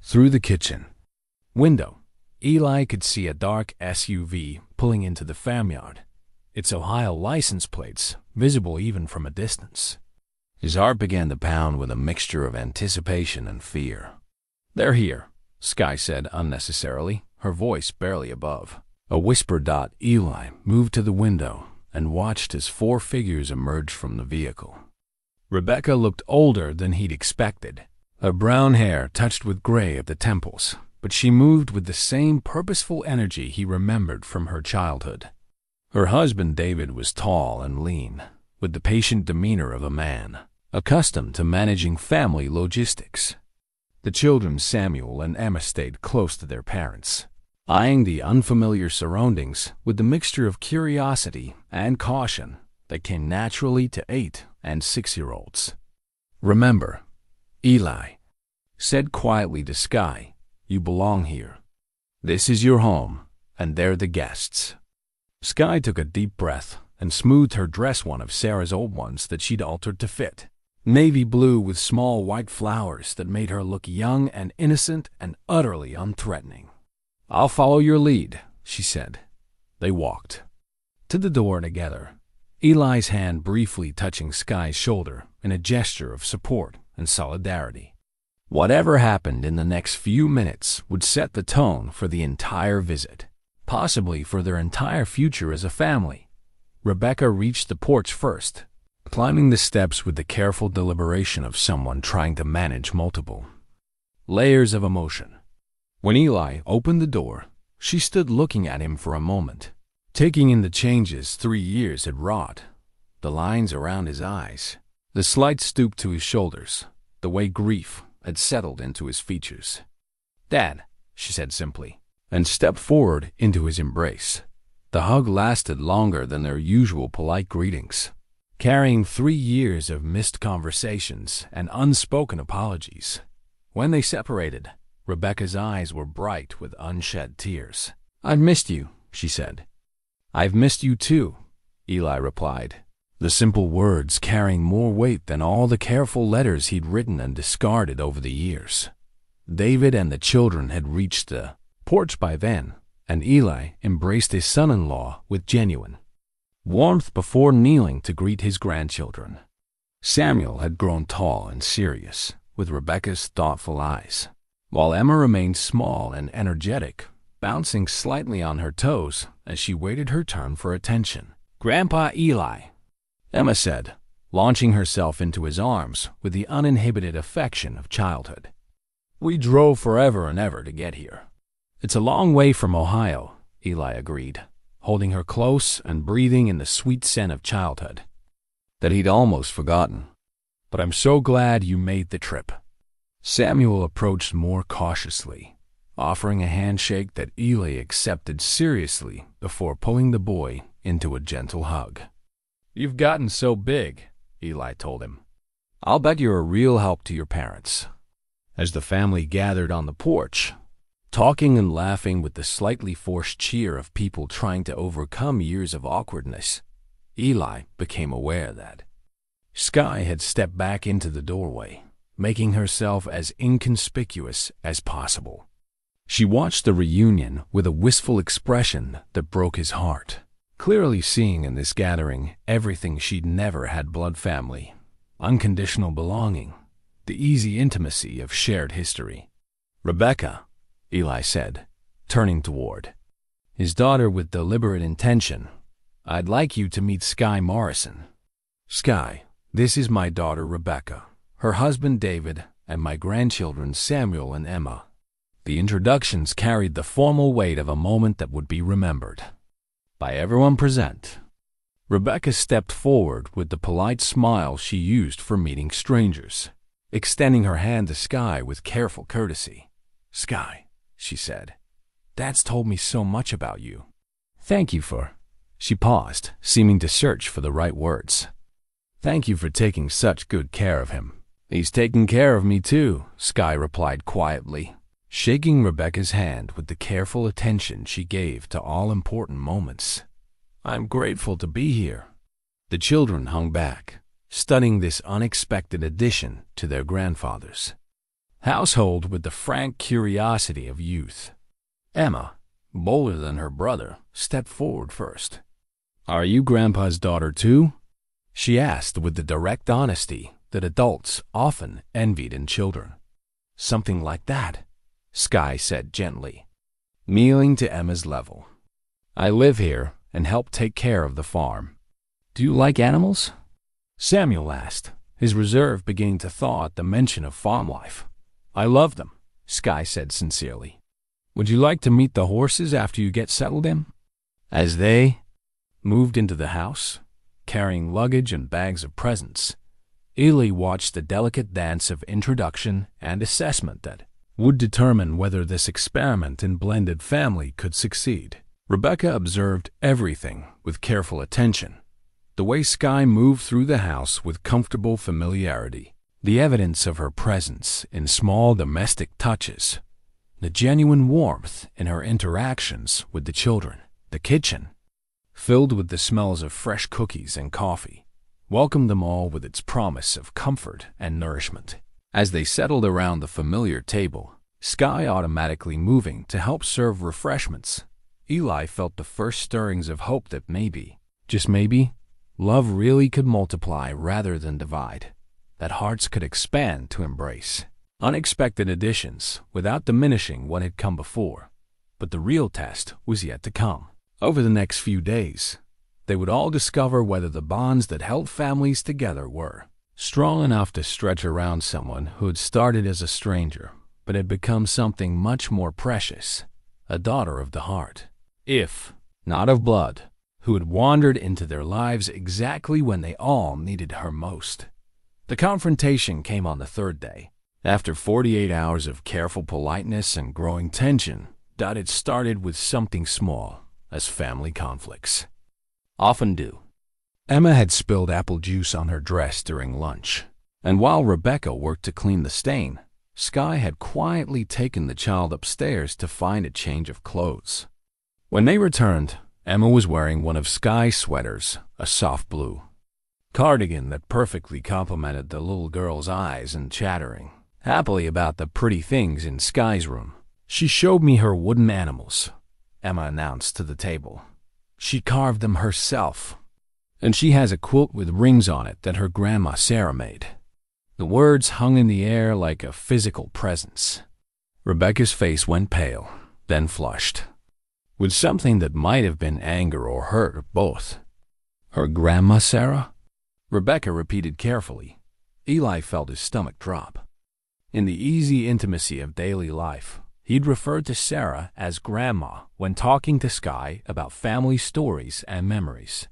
Through the kitchen window, Eli could see a dark SUV pulling into the farmyard, its Ohio license plates visible even from a distance. His heart began to pound with a mixture of anticipation and fear. "They're here," Skye said unnecessarily, her voice barely above a whisper. Eli moved to the window and watched as 4 figures emerged from the vehicle. Rebecca looked older than he'd expected, her brown hair touched with gray at the temples, but she moved with the same purposeful energy he remembered from her childhood. Her husband David was tall and lean, with the patient demeanor of a man accustomed to managing family logistics. The children Samuel and Emma stayed close to their parents, eyeing the unfamiliar surroundings with the mixture of curiosity and caution that came naturally to 8- and 6-year-olds. "Remember," Eli said quietly to Skye, "you belong here. This is your home, and they're the guests." Skye took a deep breath and smoothed her dress, one of Sarah's old ones that she'd altered to fit, navy blue with small white flowers that made her look young and innocent and utterly unthreatening. "I'll follow your lead," she said. They walked to the door together, Eli's hand briefly touching Skye's shoulder in a gesture of support and solidarity. Whatever happened in the next few minutes would set the tone for the entire visit, possibly for their entire future as a family. Rebecca reached the porch first, climbing the steps with the careful deliberation of someone trying to manage multiple layers of emotion. When Eli opened the door, she stood looking at him for a moment, taking in the changes 3 years had wrought, the lines around his eyes, the slight stoop to his shoulders, the way grief had settled into his features. "Dad," she said simply, and stepped forward into his embrace. The hug lasted longer than their usual polite greetings, carrying 3 years of missed conversations and unspoken apologies. When they separated, Rebecca's eyes were bright with unshed tears. "I've missed you," she said. "I've missed you too," Eli replied, the simple words carrying more weight than all the careful letters he'd written and discarded over the years. David and the children had reached the porch by then, and Eli embraced his son-in-law with genuine warmth before kneeling to greet his grandchildren. Samuel had grown tall and serious, with Rebecca's thoughtful eyes, while Emma remained small and energetic, bouncing slightly on her toes as she waited her turn for attention. "Grandpa Eli," Emma said, launching herself into his arms with the uninhibited affection of childhood. We drove forever and ever to get here. It's a long way from Ohio, Eli agreed, holding her close and breathing in the sweet scent of childhood that he'd almost forgotten. But I'm so glad you made the trip. Samuel approached more cautiously, offering a handshake that Eli accepted seriously before pulling the boy into a gentle hug. You've gotten so big, Eli told him. I'll bet you're a real help to your parents. As the family gathered on the porch, talking and laughing with the slightly forced cheer of people trying to overcome years of awkwardness, Eli became aware that Skye had stepped back into the doorway, making herself as inconspicuous as possible. She watched the reunion with a wistful expression that broke his heart, clearly seeing in this gathering everything she'd never had: blood family, unconditional belonging, the easy intimacy of shared history. Rebecca, Eli said, turning toward his daughter with deliberate intention, I'd like you to meet Skye Morrison. Skye, this is my daughter Rebecca, her husband David, and my grandchildren Samuel and Emma. The introductions carried the formal weight of a moment that would be remembered by everyone present. Rebecca stepped forward with the polite smile she used for meeting strangers, extending her hand to Skye with careful courtesy. Skye, she said, Dad's told me so much about you. Thank you for... She paused, seeming to search for the right words. Thank you for taking such good care of him. He's taking care of me too, Skye replied quietly, shaking Rebecca's hand with the careful attention she gave to all important moments. I'm grateful to be here. The children hung back, studying this unexpected addition to their grandfather's household with the frank curiosity of youth. Emma, bolder than her brother, stepped forward first. Are you Grandpa's daughter too? She asked with the direct honesty that adults often envied in children. Something like that, Skye said gently, kneeling to Emma's level. I live here and help take care of the farm. Do you like animals? Samuel asked, his reserve beginning to thaw at the mention of farm life. I love them, Skye said sincerely. Would you like to meet the horses after you get settled in? As they moved into the house, carrying luggage and bags of presents, Eli watched the delicate dance of introduction and assessment that would determine whether this experiment in blended family could succeed. Rebecca observed everything with careful attention. The way Skye moved through the house with comfortable familiarity, the evidence of her presence in small domestic touches, the genuine warmth in her interactions with the children. The kitchen, filled with the smells of fresh cookies and coffee, welcomed them all with its promise of comfort and nourishment. As they settled around the familiar table, Skye automatically moving to help serve refreshments, Eli felt the first stirrings of hope that maybe, just maybe, love really could multiply rather than divide, that hearts could expand to embrace unexpected additions without diminishing what had come before. But the real test was yet to come. Over the next few days, they would all discover whether the bonds that held families together were strong enough to stretch around someone who had started as a stranger but had become something much more precious, a daughter of the heart, if not of blood, who had wandered into their lives exactly when they all needed her most. The confrontation came on the third day. After 48 hours of careful politeness and growing tension, that it started with something small, as family conflicts often do. Emma had spilled apple juice on her dress during lunch, and while Rebecca worked to clean the stain, Skye had quietly taken the child upstairs to find a change of clothes. When they returned, Emma was wearing one of Skye's sweaters, a soft blue cardigan that perfectly complemented the little girl's eyes, and chattering happily about the pretty things in Skye's room. She showed me her wooden animals, Emma announced to the table. She carved them herself, and she has a quilt with rings on it that her grandma Sarah made. The words hung in the air like a physical presence. Rebecca's face went pale, then flushed, with something that might have been anger or hurt or both. Her grandma Sarah? Rebecca repeated carefully. Eli felt his stomach drop. In the easy intimacy of daily life, he'd referred to Sarah as Grandma when talking to Skye about family stories and memories.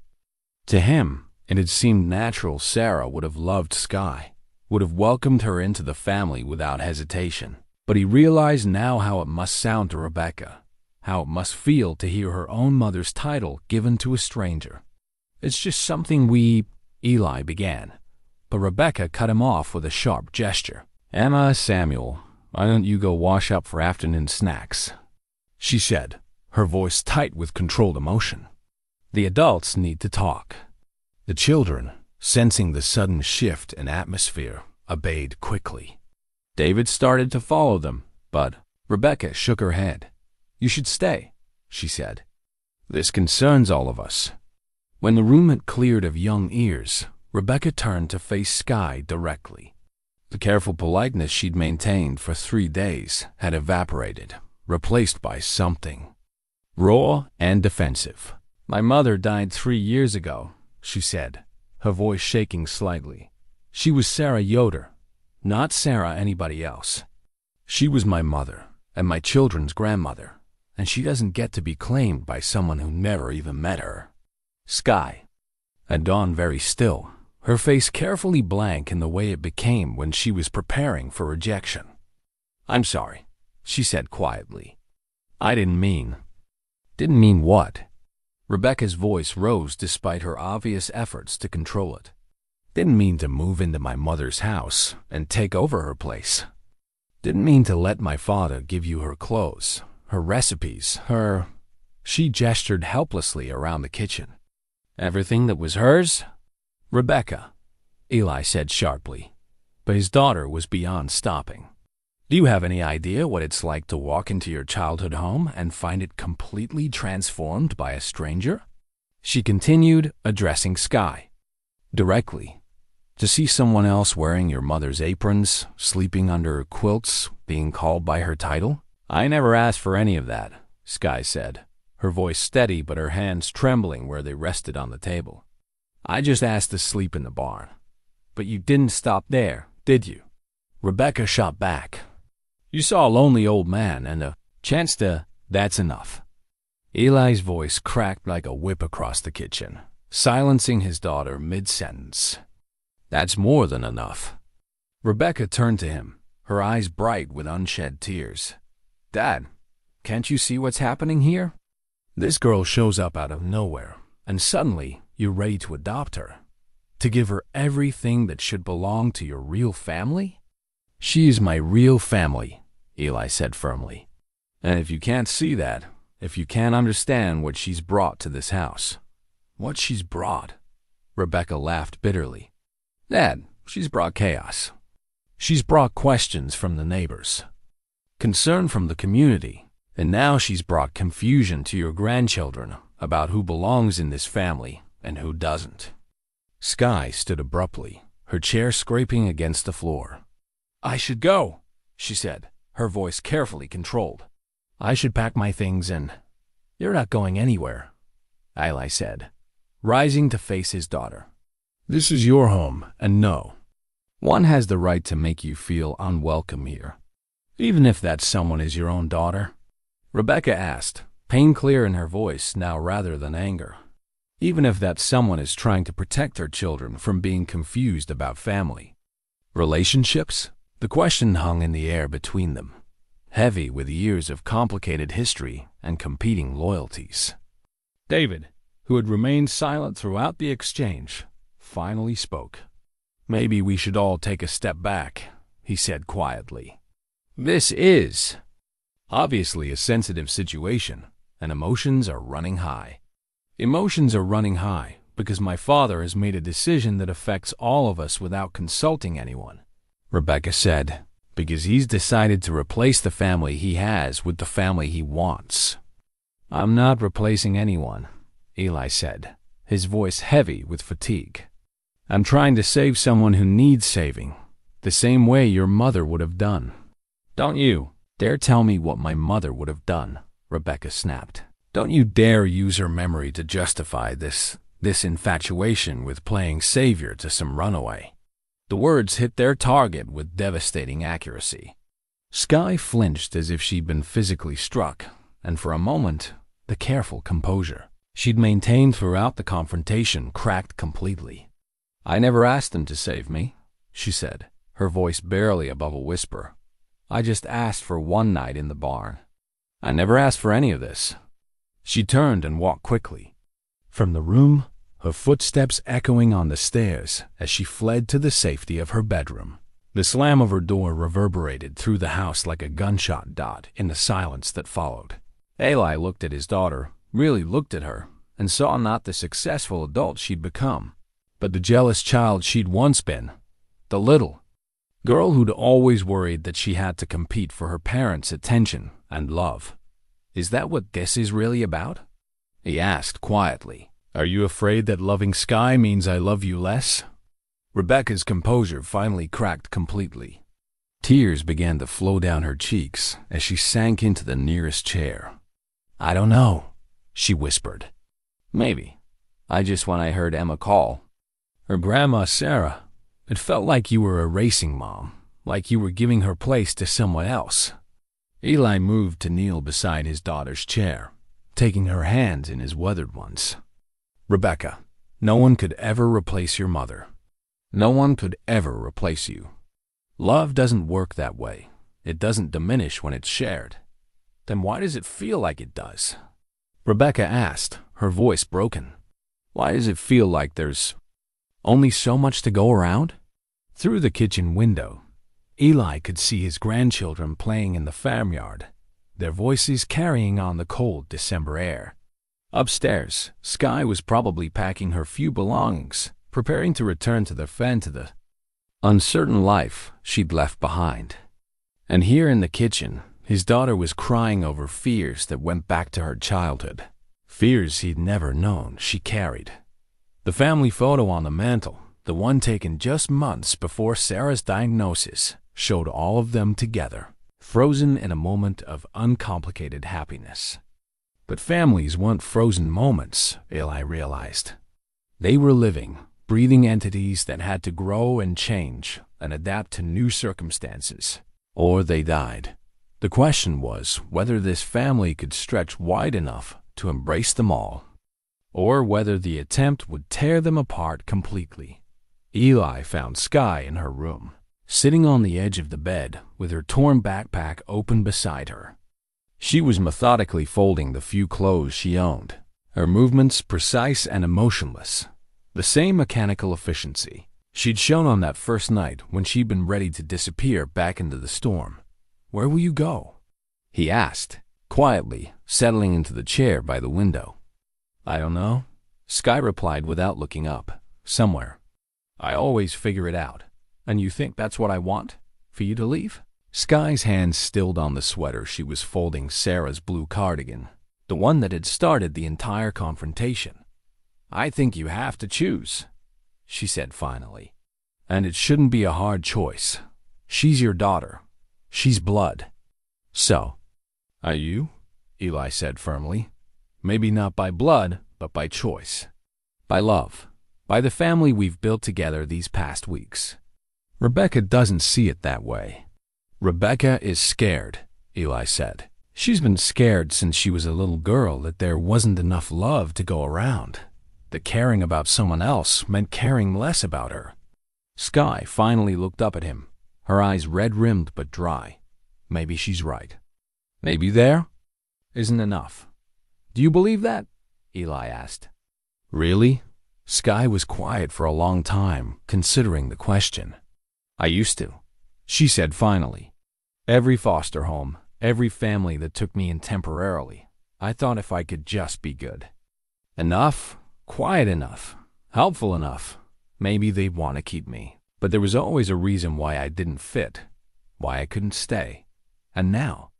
To him, it had seemed natural Sarah would have loved Skye, would have welcomed her into the family without hesitation. But he realized now how it must sound to Rebecca, how it must feel to hear her own mother's title given to a stranger. "It's just something Eli began, but Rebecca cut him off with a sharp gesture. "Emma, Samuel, why don't you go wash up for afternoon snacks?" she said, her voice tight with controlled emotion. "The adults need to talk." The children, sensing the sudden shift in atmosphere, obeyed quickly. David started to follow them, but Rebecca shook her head. "You should stay," she said. "This concerns all of us." When the room had cleared of young ears, Rebecca turned to face Skye directly. The careful politeness she'd maintained for 3 days had evaporated, replaced by something raw and defensive. "My mother died 3 years ago," she said, her voice shaking slightly. "She was Sarah Yoder, not Sarah anybody else. She was my mother and my children's grandmother, and she doesn't get to be claimed by someone who never even met her." Skye had gone very still, her face carefully blank in the way it became when she was preparing for rejection. "I'm sorry," she said quietly. "I didn't mean." "Didn't mean what?" Rebecca's voice rose despite her obvious efforts to control it. "Didn't mean to move into my mother's house and take over her place. Didn't mean to let my father give you her clothes, her recipes, her—" She gestured helplessly around the kitchen. "Everything that was hers?" "Rebecca," Eli said sharply, but his daughter was beyond stopping. "Do you have any idea what it's like to walk into your childhood home and find it completely transformed by a stranger?" She continued, addressing Skye directly. "To see someone else wearing your mother's aprons, sleeping under her quilts, being called by her title?" "I never asked for any of that," Skye said, her voice steady but her hands trembling where they rested on the table. "I just asked to sleep in the barn. But you didn't stop there, did you?" Rebecca shot back. "You saw a lonely old man and a chance to—" "That's enough." Eli's voice cracked like a whip across the kitchen, silencing his daughter mid-sentence. "That's more than enough." Rebecca turned to him, her eyes bright with unshed tears. "Dad, can't you see what's happening here? This girl shows up out of nowhere, and suddenly you're ready to adopt her, to give her everything that should belong to your real family?" "She is my real family," Eli said firmly. "And if you can't see that, if you can't understand what she's brought to this house—" "What she's brought?" Rebecca laughed bitterly. "Dad, she's brought chaos. She's brought questions from the neighbors, concern from the community, and now she's brought confusion to your grandchildren about who belongs in this family and who doesn't." Skye stood abruptly, her chair scraping against the floor. "I should go," she said, her voice carefully controlled. "I should pack my things and—" "You're not going anywhere," Eli said, rising to face his daughter. "This is your home, and no one has the right to make you feel unwelcome here, even if that someone is your own daughter." Rebecca asked, pain clear in her voice now rather than anger. "Even if that someone is trying to protect her children from being confused about family relationships?" The question hung in the air between them, heavy with years of complicated history and competing loyalties. David, who had remained silent throughout the exchange, finally spoke. "Maybe we should all take a step back," he said quietly. "This is obviously a sensitive situation, and emotions are running high. Emotions are running high because my father has made a decision that affects all of us without consulting anyone," Rebecca said, "because he's decided to replace the family he has with the family he wants." "I'm not replacing anyone," Eli said, his voice heavy with fatigue. "I'm trying to save someone who needs saving, the same way your mother would have done." "Don't you dare tell me what my mother would have done," Rebecca snapped. "Don't you dare use her memory to justify this This infatuation with playing savior to some runaway. The words hit their target with devastating accuracy. Skye flinched as if she'd been physically struck, and for a moment, the careful composure she'd maintained throughout the confrontation cracked completely. "I never asked them to save me," she said, her voice barely above a whisper. "I just asked for one night in the barn. I never asked for any of this." She turned and walked quickly from the room, her footsteps echoing on the stairs as she fled to the safety of her bedroom. The slam of her door reverberated through the house like a gunshot dot in the silence that followed. Eli looked at his daughter, really looked at her, and saw not the successful adult she'd become, but the jealous child she'd once been, the little girl who'd always worried that she had to compete for her parents' attention and love. "Is that what this is really about?" he asked quietly. "Are you afraid that loving Skye means I love you less?" Rebecca's composure finally cracked completely. Tears began to flow down her cheeks as she sank into the nearest chair. "I don't know," she whispered. "Maybe. When I heard Emma call her grandma Sarah, it felt like you were erasing Mom, like you were giving her place to someone else." Eli moved to kneel beside his daughter's chair, taking her hands in his weathered ones. "Rebecca, no one could ever replace your mother. No one could ever replace you. Love doesn't work that way. It doesn't diminish when it's shared." "Then why does it feel like it does?" Rebecca asked, her voice broken. "Why does it feel like there's only so much to go around?" Through the kitchen window, Eli could see his grandchildren playing in the farmyard, their voices carrying on the cold December air. Upstairs, Skye was probably packing her few belongings, preparing to return to the uncertain life she'd left behind. And here in the kitchen, his daughter was crying over fears that went back to her childhood, fears he'd never known she carried. The family photo on the mantel, the one taken just months before Sarah's diagnosis, showed all of them together, frozen in a moment of uncomplicated happiness. But families weren't frozen moments, Eli realized. They were living, breathing entities that had to grow and change and adapt to new circumstances, or they died. The question was whether this family could stretch wide enough to embrace them all, or whether the attempt would tear them apart completely. Eli found Skye in her room, sitting on the edge of the bed with her torn backpack open beside her. She was methodically folding the few clothes she owned, her movements precise and emotionless, the same mechanical efficiency she'd shown on that first night when she'd been ready to disappear back into the storm. "Where will you go?" he asked, quietly, settling into the chair by the window. "I don't know," Skye replied without looking up. "Somewhere. I always figure it out. And you think that's what I want? For you to leave?" Skye's hands stilled on the sweater she was folding Sarah's blue cardigan, the one that had started the entire confrontation. "I think you have to choose," she said finally. "And it shouldn't be a hard choice. She's your daughter. She's blood." "So, are you?" Eli said firmly. "Maybe not by blood, but by choice. By love. By the family we've built together these past weeks." Rebecca doesn't see it that way. "Rebecca is scared," Eli said. "She's been scared since she was a little girl that there wasn't enough love to go around. That caring about someone else meant caring less about her." Skye finally looked up at him, her eyes red-rimmed but dry. "Maybe she's right. Maybe there isn't enough." "Do you believe that?" Eli asked. "Really?" Skye was quiet for a long time, considering the question. "I used to," she said finally. "Every foster home, every family that took me in temporarily, I thought if I could just be good enough, quiet enough, helpful enough, maybe they'd want to keep me. But there was always a reason why I didn't fit, why I couldn't stay. And now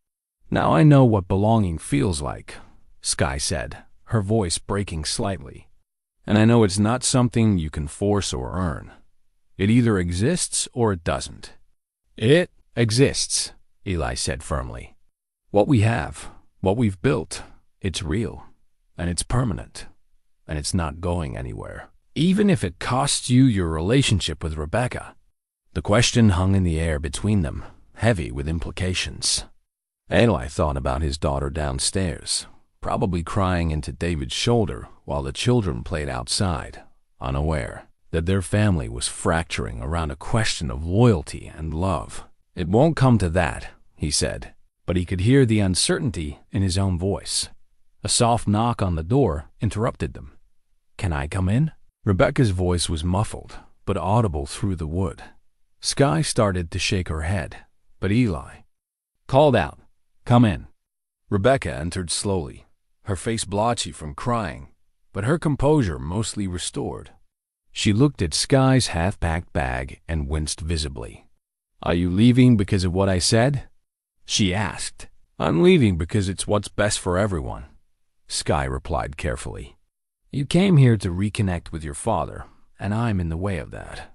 I know what belonging feels like," Skye said, her voice breaking slightly. "And I know it's not something you can force or earn. It either exists or it doesn't." "It exists," Eli said firmly. "What we have, what we've built, it's real, and it's permanent. and it's not going anywhere, even if it costs you your relationship with Rebecca. The question hung in the air between them, heavy with implications. Eli thought about his daughter downstairs, probably crying into David's shoulder while the children played outside, unaware that their family was fracturing around a question of loyalty and love. "It won't come to that," he said, but he could hear the uncertainty in his own voice. A soft knock on the door interrupted them. "Can I come in?" Rebecca's voice was muffled, but audible through the wood. Skye started to shake her head, but Eli called out, "Come in." Rebecca entered slowly, her face blotchy from crying, but her composure mostly restored. She looked at Skye's half-packed bag and winced visibly. "Are you leaving because of what I said?" she asked. "I'm leaving because it's what's best for everyone," Skye replied carefully. "You came here to reconnect with your father, and I'm in the way of that."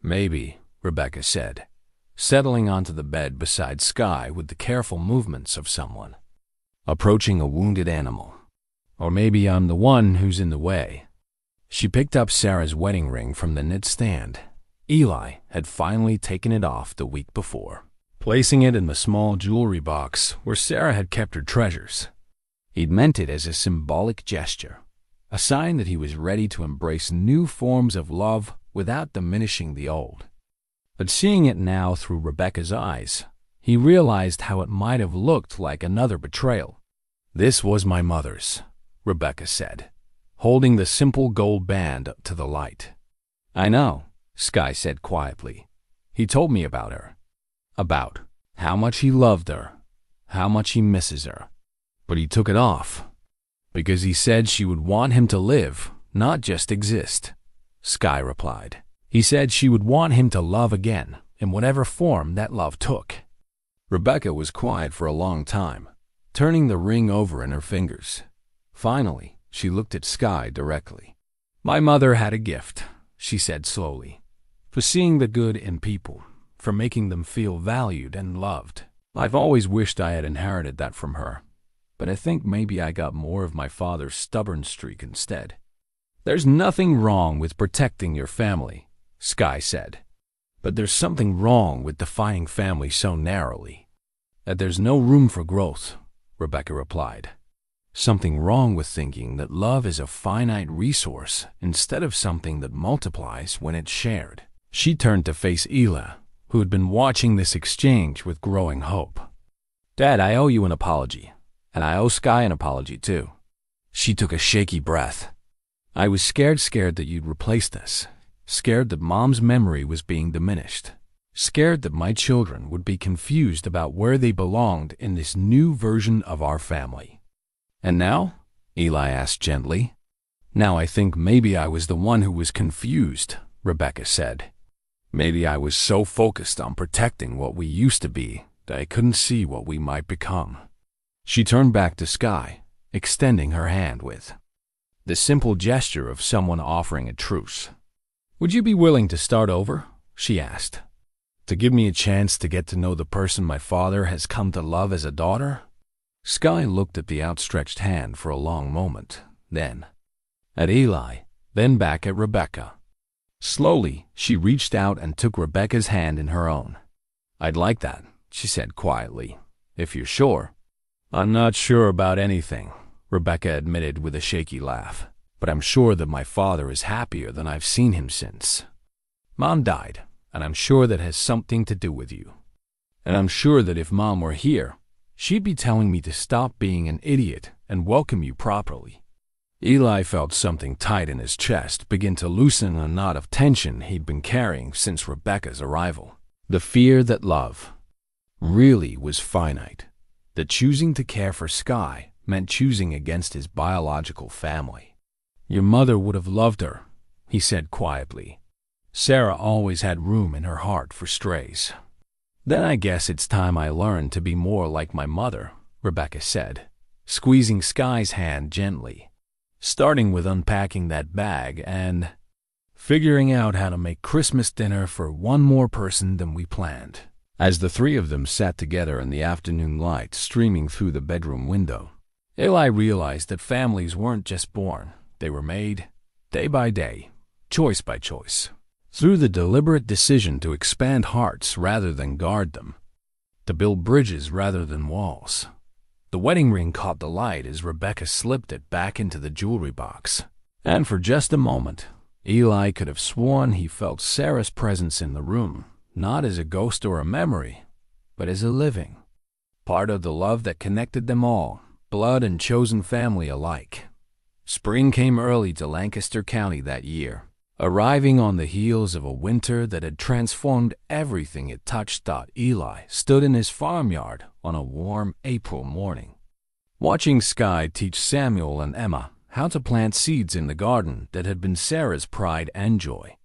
"Maybe," Rebecca said, settling onto the bed beside Skye with the careful movements of someone approaching a wounded animal. "Or maybe I'm the one who's in the way." She picked up Sarah's wedding ring from the knit stand. Eli had finally taken it off the week before, placing it in the small jewelry box where Sarah had kept her treasures. He'd meant it as a symbolic gesture, a sign that he was ready to embrace new forms of love without diminishing the old. But seeing it now through Rebecca's eyes, he realized how it might have looked like another betrayal. "This was my mother's," Rebecca said, holding the simple gold band up to the light. "I know," Skye said quietly. "He told me about her. About how much he loved her, how much he misses her. But he took it off because he said she would want him to live, not just exist," Skye replied. "He said she would want him to love again, in whatever form that love took." Rebecca was quiet for a long time, turning the ring over in her fingers. Finally, she looked at Skye directly. "My mother had a gift," she said slowly, "for seeing the good in people, for making them feel valued and loved. I've always wished I had inherited that from her, but I think maybe I got more of my father's stubborn streak instead." "There's nothing wrong with protecting your family," Skye said, "but there's something wrong with defining family so narrowly that there's no room for growth," Rebecca replied. "Something wrong with thinking that love is a finite resource instead of something that multiplies when it's shared." She turned to face Eli, who had been watching this exchange with growing hope. "Dad, I owe you an apology, and I owe Skye an apology too." She took a shaky breath. "I was scared that you'd replaced us, scared that Mom's memory was being diminished, scared that my children would be confused about where they belonged in this new version of our family." "And now?" Eli asked gently. "Now I think maybe I was the one who was confused," Rebecca said. "Maybe I was so focused on protecting what we used to be that I couldn't see what we might become." She turned back to Skye, extending her hand with the simple gesture of someone offering a truce. "Would you be willing to start over?" she asked. "To give me a chance to get to know the person my father has come to love as a daughter?" Skye looked at the outstretched hand for a long moment, then at Eli, then back at Rebecca. Slowly, she reached out and took Rebecca's hand in her own. "I'd like that," she said quietly, "if you're sure." "I'm not sure about anything," Rebecca admitted with a shaky laugh, "but I'm sure that my father is happier than I've seen him since Mom died, and I'm sure that has something to do with you. And I'm sure that if Mom were here, she'd be telling me to stop being an idiot and welcome you properly." Eli felt something tight in his chest begin to loosen a knot of tension he'd been carrying since Rebecca's arrival. The fear that love really was finite, that choosing to care for Skye meant choosing against his biological family. "Your mother would have loved her," he said quietly. "Sarah always had room in her heart for strays." "Then I guess it's time I learned to be more like my mother," Rebecca said, squeezing Skye's hand gently, starting with unpacking that bag and figuring out how to make Christmas dinner for one more person than we planned. As the three of them sat together in the afternoon light streaming through the bedroom window, Eli realized that families weren't just born, They were made day by day, choice by choice, through the deliberate decision to expand hearts rather than guard them, to build bridges rather than walls. The wedding ring caught the light as Rebecca slipped it back into the jewelry box. And for just a moment, Eli could have sworn he felt Sarah's presence in the room, not as a ghost or a memory, but as a living part of the love that connected them all, blood and chosen family alike. Spring came early to Lancaster County that year, arriving on the heels of a winter that had transformed everything it touched. Eli stood in his farmyard on a warm April morning, watching Skye teach Samuel and Emma how to plant seeds in the garden that had been Sarah's pride and joy.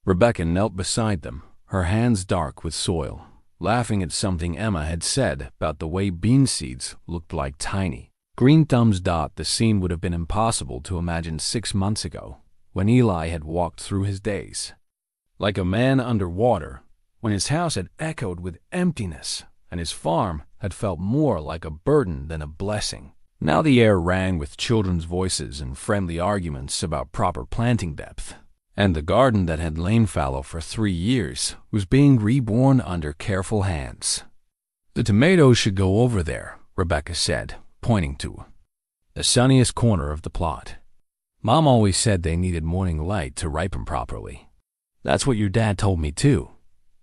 Rebecca knelt beside them, her hands dark with soil, laughing at something Emma had said about the way bean seeds looked like tiny green thumbs. The scene would have been impossible to imagine 6 months ago, when Eli had walked through his days like a man underwater, when his house had echoed with emptiness and his farm had felt more like a burden than a blessing. Now the air rang with children's voices and friendly arguments about proper planting depth, and the garden that had lain fallow for 3 years was being reborn under careful hands. "The tomatoes should go over there," Rebecca said, pointing to the sunniest corner of the plot. "Mom always said they needed morning light to ripen properly." "That's what your dad told me too,"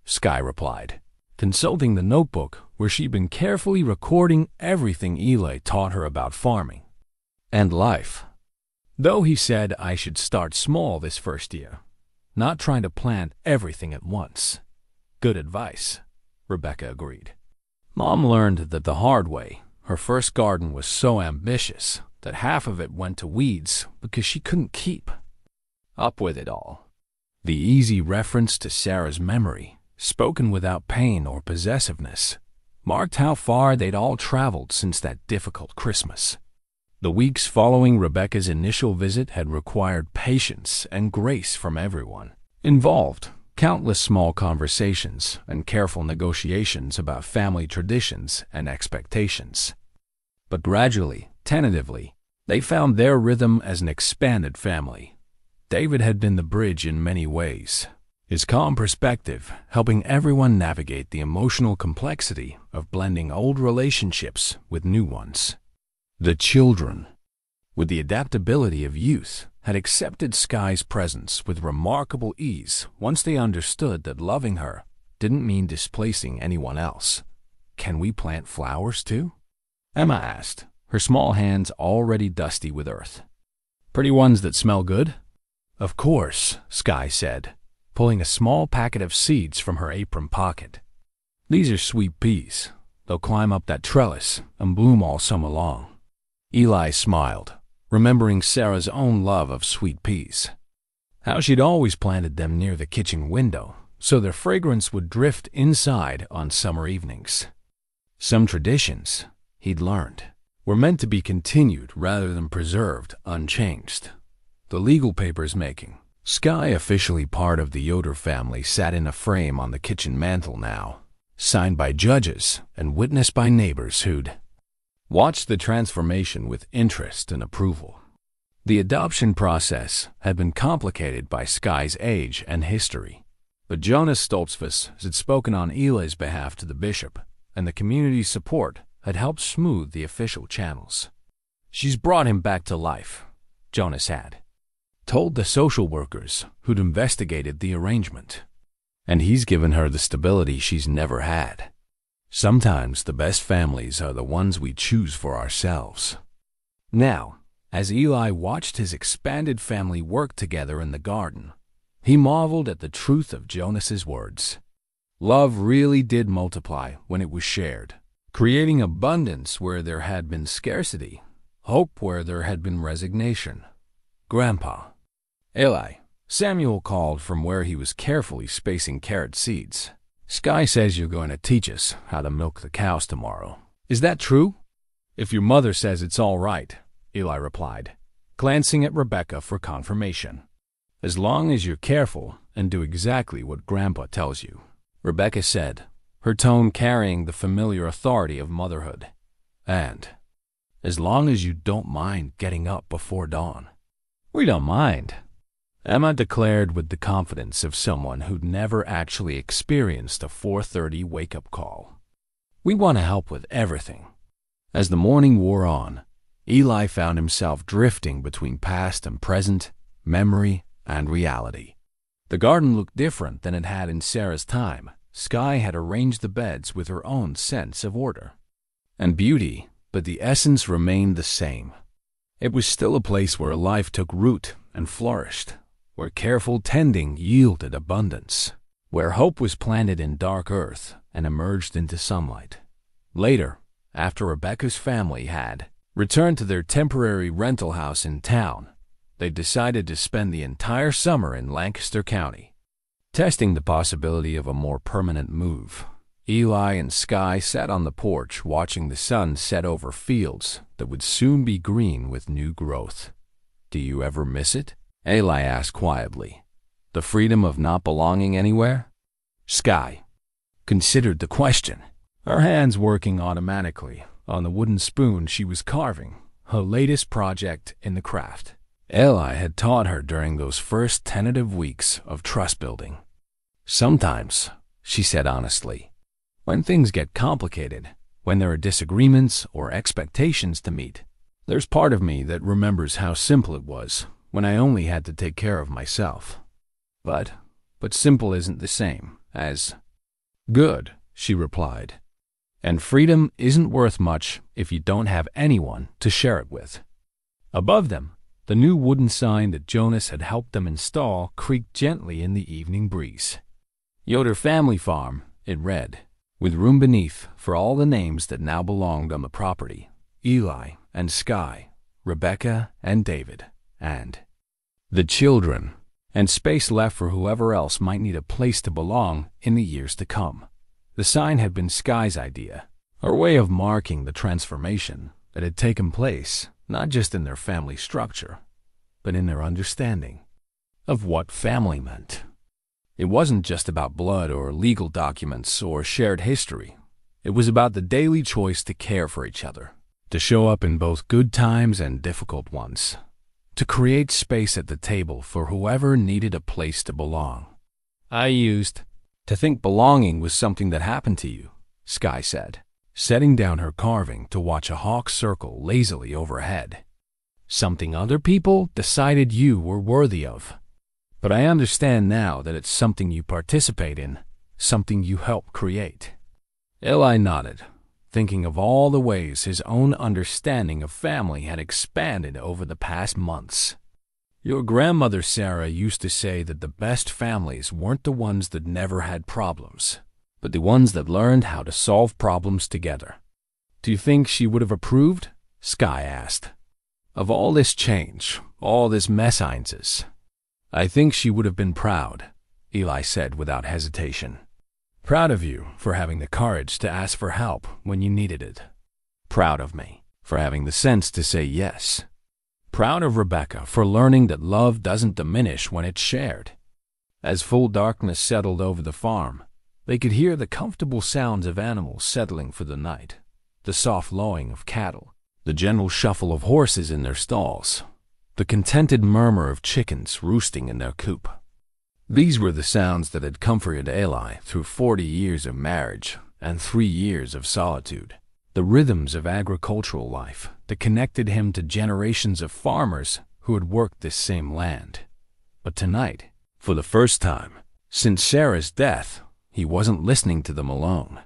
Skye replied, consulting the notebook where she'd been carefully recording everything Eli taught her about farming and life. "Though he said I should start small this first year, not trying to plant everything at once." "Good advice," Rebecca agreed. Mom learned that the hard way. Her first garden was so ambitious that half of it went to weeds because she couldn't keep up with it all. The easy reference to Sarah's memory, spoken without pain or possessiveness, marked how far they'd all traveled since that difficult Christmas. The weeks following Rebecca's initial visit had required patience and grace from everyone involved, countless small conversations and careful negotiations about family traditions and expectations. But gradually, tentatively, they found their rhythm as an expanded family. David had been the bridge in many ways, his calm perspective helping everyone navigate the emotional complexity of blending old relationships with new ones. The children, with the adaptability of youth, had accepted Skye's presence with remarkable ease once they understood that loving her didn't mean displacing anyone else. "Can we plant flowers too?" Emma asked, her small hands already dusty with earth. "Pretty ones that smell good?" "Of course," Skye said, pulling a small packet of seeds from her apron pocket. "These are sweet peas. They'll climb up that trellis and bloom all summer long." Eli smiled, remembering Sarah's own love of sweet peas. How she'd always planted them near the kitchen window so their fragrance would drift inside on summer evenings. Some traditions, he'd learned, were meant to be continued rather than preserved unchanged. The legal papers making Skye officially part of the Yoder family sat in a frame on the kitchen mantel now, signed by judges and witnessed by neighbors who'd watched the transformation with interest and approval. The adoption process had been complicated by Skye's age and history, but Jonas Stoltzfus had spoken on Eli's behalf to the bishop, and the community's support had helped smooth the official channels. "She's brought him back to life," Jonas had told the social workers who'd investigated the arrangement, "and he's given her the stability she's never had. Sometimes the best families are the ones we choose for ourselves." Now, as Eli watched his expanded family work together in the garden, he marveled at the truth of Jonas's words. Love really did multiply when it was shared, creating abundance where there had been scarcity, hope where there had been resignation. "Grandpa." "Eli," Samuel called from where he was carefully spacing carrot seeds. "Skye says you're going to teach us how to milk the cows tomorrow. Is that true?" "If your mother says it's all right," Eli replied, glancing at Rebecca for confirmation. "As long as you're careful and do exactly what Grandpa tells you," Rebecca said, her tone carrying the familiar authority of motherhood. "And as long as you don't mind getting up before dawn." "We don't mind," Emma declared with the confidence of someone who'd never actually experienced a 4:30 wake-up call. "We want to help with everything." As the morning wore on, Eli found himself drifting between past and present, memory and reality. The garden looked different than it had in Sarah's time. Skye had arranged the beds with her own sense of order and beauty, but the essence remained the same. It was still a place where life took root and flourished, where careful tending yielded abundance, where hope was planted in dark earth and emerged into sunlight. Later, after Rebecca's family had returned to their temporary rental house in town, they decided to spend the entire summer in Lancaster County. Testing the possibility of a more permanent move, Eli and Skye sat on the porch watching the sun set over fields that would soon be green with new growth. "Do you ever miss it?" Eli asked quietly. "The freedom of not belonging anywhere?" Skye considered the question, her hands working automatically on the wooden spoon she was carving, her latest project in the craft. Eli had taught her during those first tentative weeks of trust building. "Sometimes," she said honestly, "when things get complicated, when there are disagreements or expectations to meet, there's part of me that remembers how simple it was when I only had to take care of myself. But simple isn't the same as good," she replied. "And freedom isn't worth much if you don't have anyone to share it with." Above them, the new wooden sign that Jonas had helped them install creaked gently in the evening breeze. "Yoder Family Farm," it read, with room beneath for all the names that now belonged on the property: Eli and Skye, Rebecca and David, and the children, and space left for whoever else might need a place to belong in the years to come. The sign had been Skye's idea, her way of marking the transformation that had taken place, not just in their family structure, but in their understanding of what family meant. It wasn't just about blood or legal documents or shared history. It was about the daily choice to care for each other, to show up in both good times and difficult ones, to create space at the table for whoever needed a place to belong. "I used to think belonging was something that happened to you," Skye said, setting down her carving to watch a hawk circle lazily overhead. "Something other people decided you were worthy of. But I understand now that it's something you participate in, something you help create." Eli nodded, thinking of all the ways his own understanding of family had expanded over the past months. "Your grandmother Sarah used to say that the best families weren't the ones that never had problems, but the ones that learned how to solve problems together." "Do you think she would have approved?" Skye asked. "Of all this change, all this mess-einses?" "I think she would have been proud," Eli said without hesitation. "Proud of you for having the courage to ask for help when you needed it. Proud of me for having the sense to say yes. Proud of Rebecca for learning that love doesn't diminish when it's shared." As full darkness settled over the farm, they could hear the comfortable sounds of animals settling for the night, the soft lowing of cattle, the gentle shuffle of horses in their stalls, the contented murmur of chickens roosting in their coop. These were the sounds that had comforted Eli through 40 years of marriage and 3 years of solitude, the rhythms of agricultural life that connected him to generations of farmers who had worked this same land. But tonight, for the first time since Sarah's death, he wasn't listening to them alone.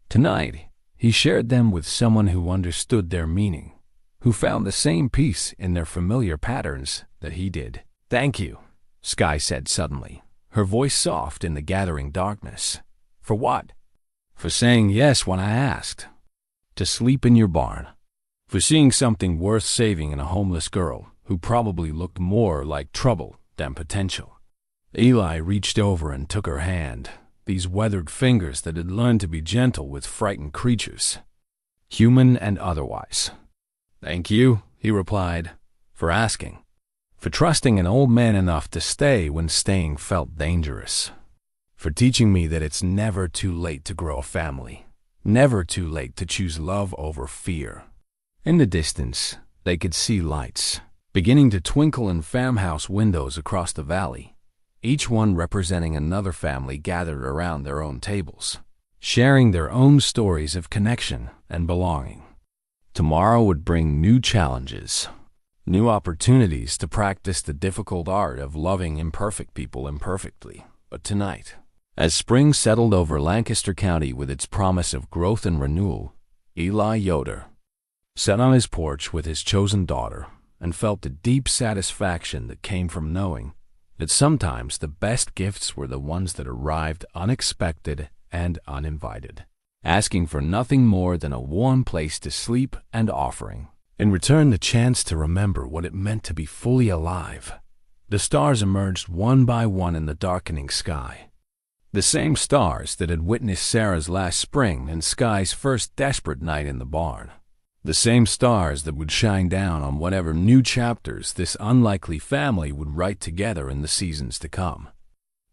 Tonight, he shared them with someone who understood their meaning, who found the same peace in their familiar patterns that he did. "Thank you," Skye said suddenly, her voice soft in the gathering darkness. "For what?" "For saying yes when I asked. To sleep in your barn. For seeing something worth saving in a homeless girl who probably looked more like trouble than potential." Eli reached over and took her hand, these weathered fingers that had learned to be gentle with frightened creatures, human and otherwise. "Thank you," he replied, "for asking, for trusting an old man enough to stay when staying felt dangerous, for teaching me that it's never too late to grow a family, never too late to choose love over fear." In the distance, they could see lights, beginning to twinkle in farmhouse windows across the valley, each one representing another family gathered around their own tables, sharing their own stories of connection and belonging. Tomorrow would bring new challenges, new opportunities to practice the difficult art of loving imperfect people imperfectly. But tonight, as spring settled over Lancaster County with its promise of growth and renewal, Eli Yoder sat on his porch with his chosen daughter and felt the deep satisfaction that came from knowing that sometimes the best gifts were the ones that arrived unexpected and uninvited, asking for nothing more than a warm place to sleep and offering, in return, the chance to remember what it meant to be fully alive. The stars emerged one by one in the darkening sky. The same stars that had witnessed Sarah's last spring and Skye's first desperate night in the barn. The same stars that would shine down on whatever new chapters this unlikely family would write together in the seasons to come.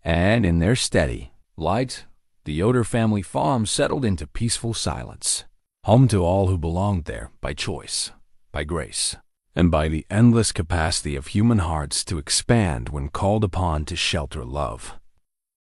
And in their steady light, the Yoder family farm settled into peaceful silence, home to all who belonged there by choice, by grace, and by the endless capacity of human hearts to expand when called upon to shelter love.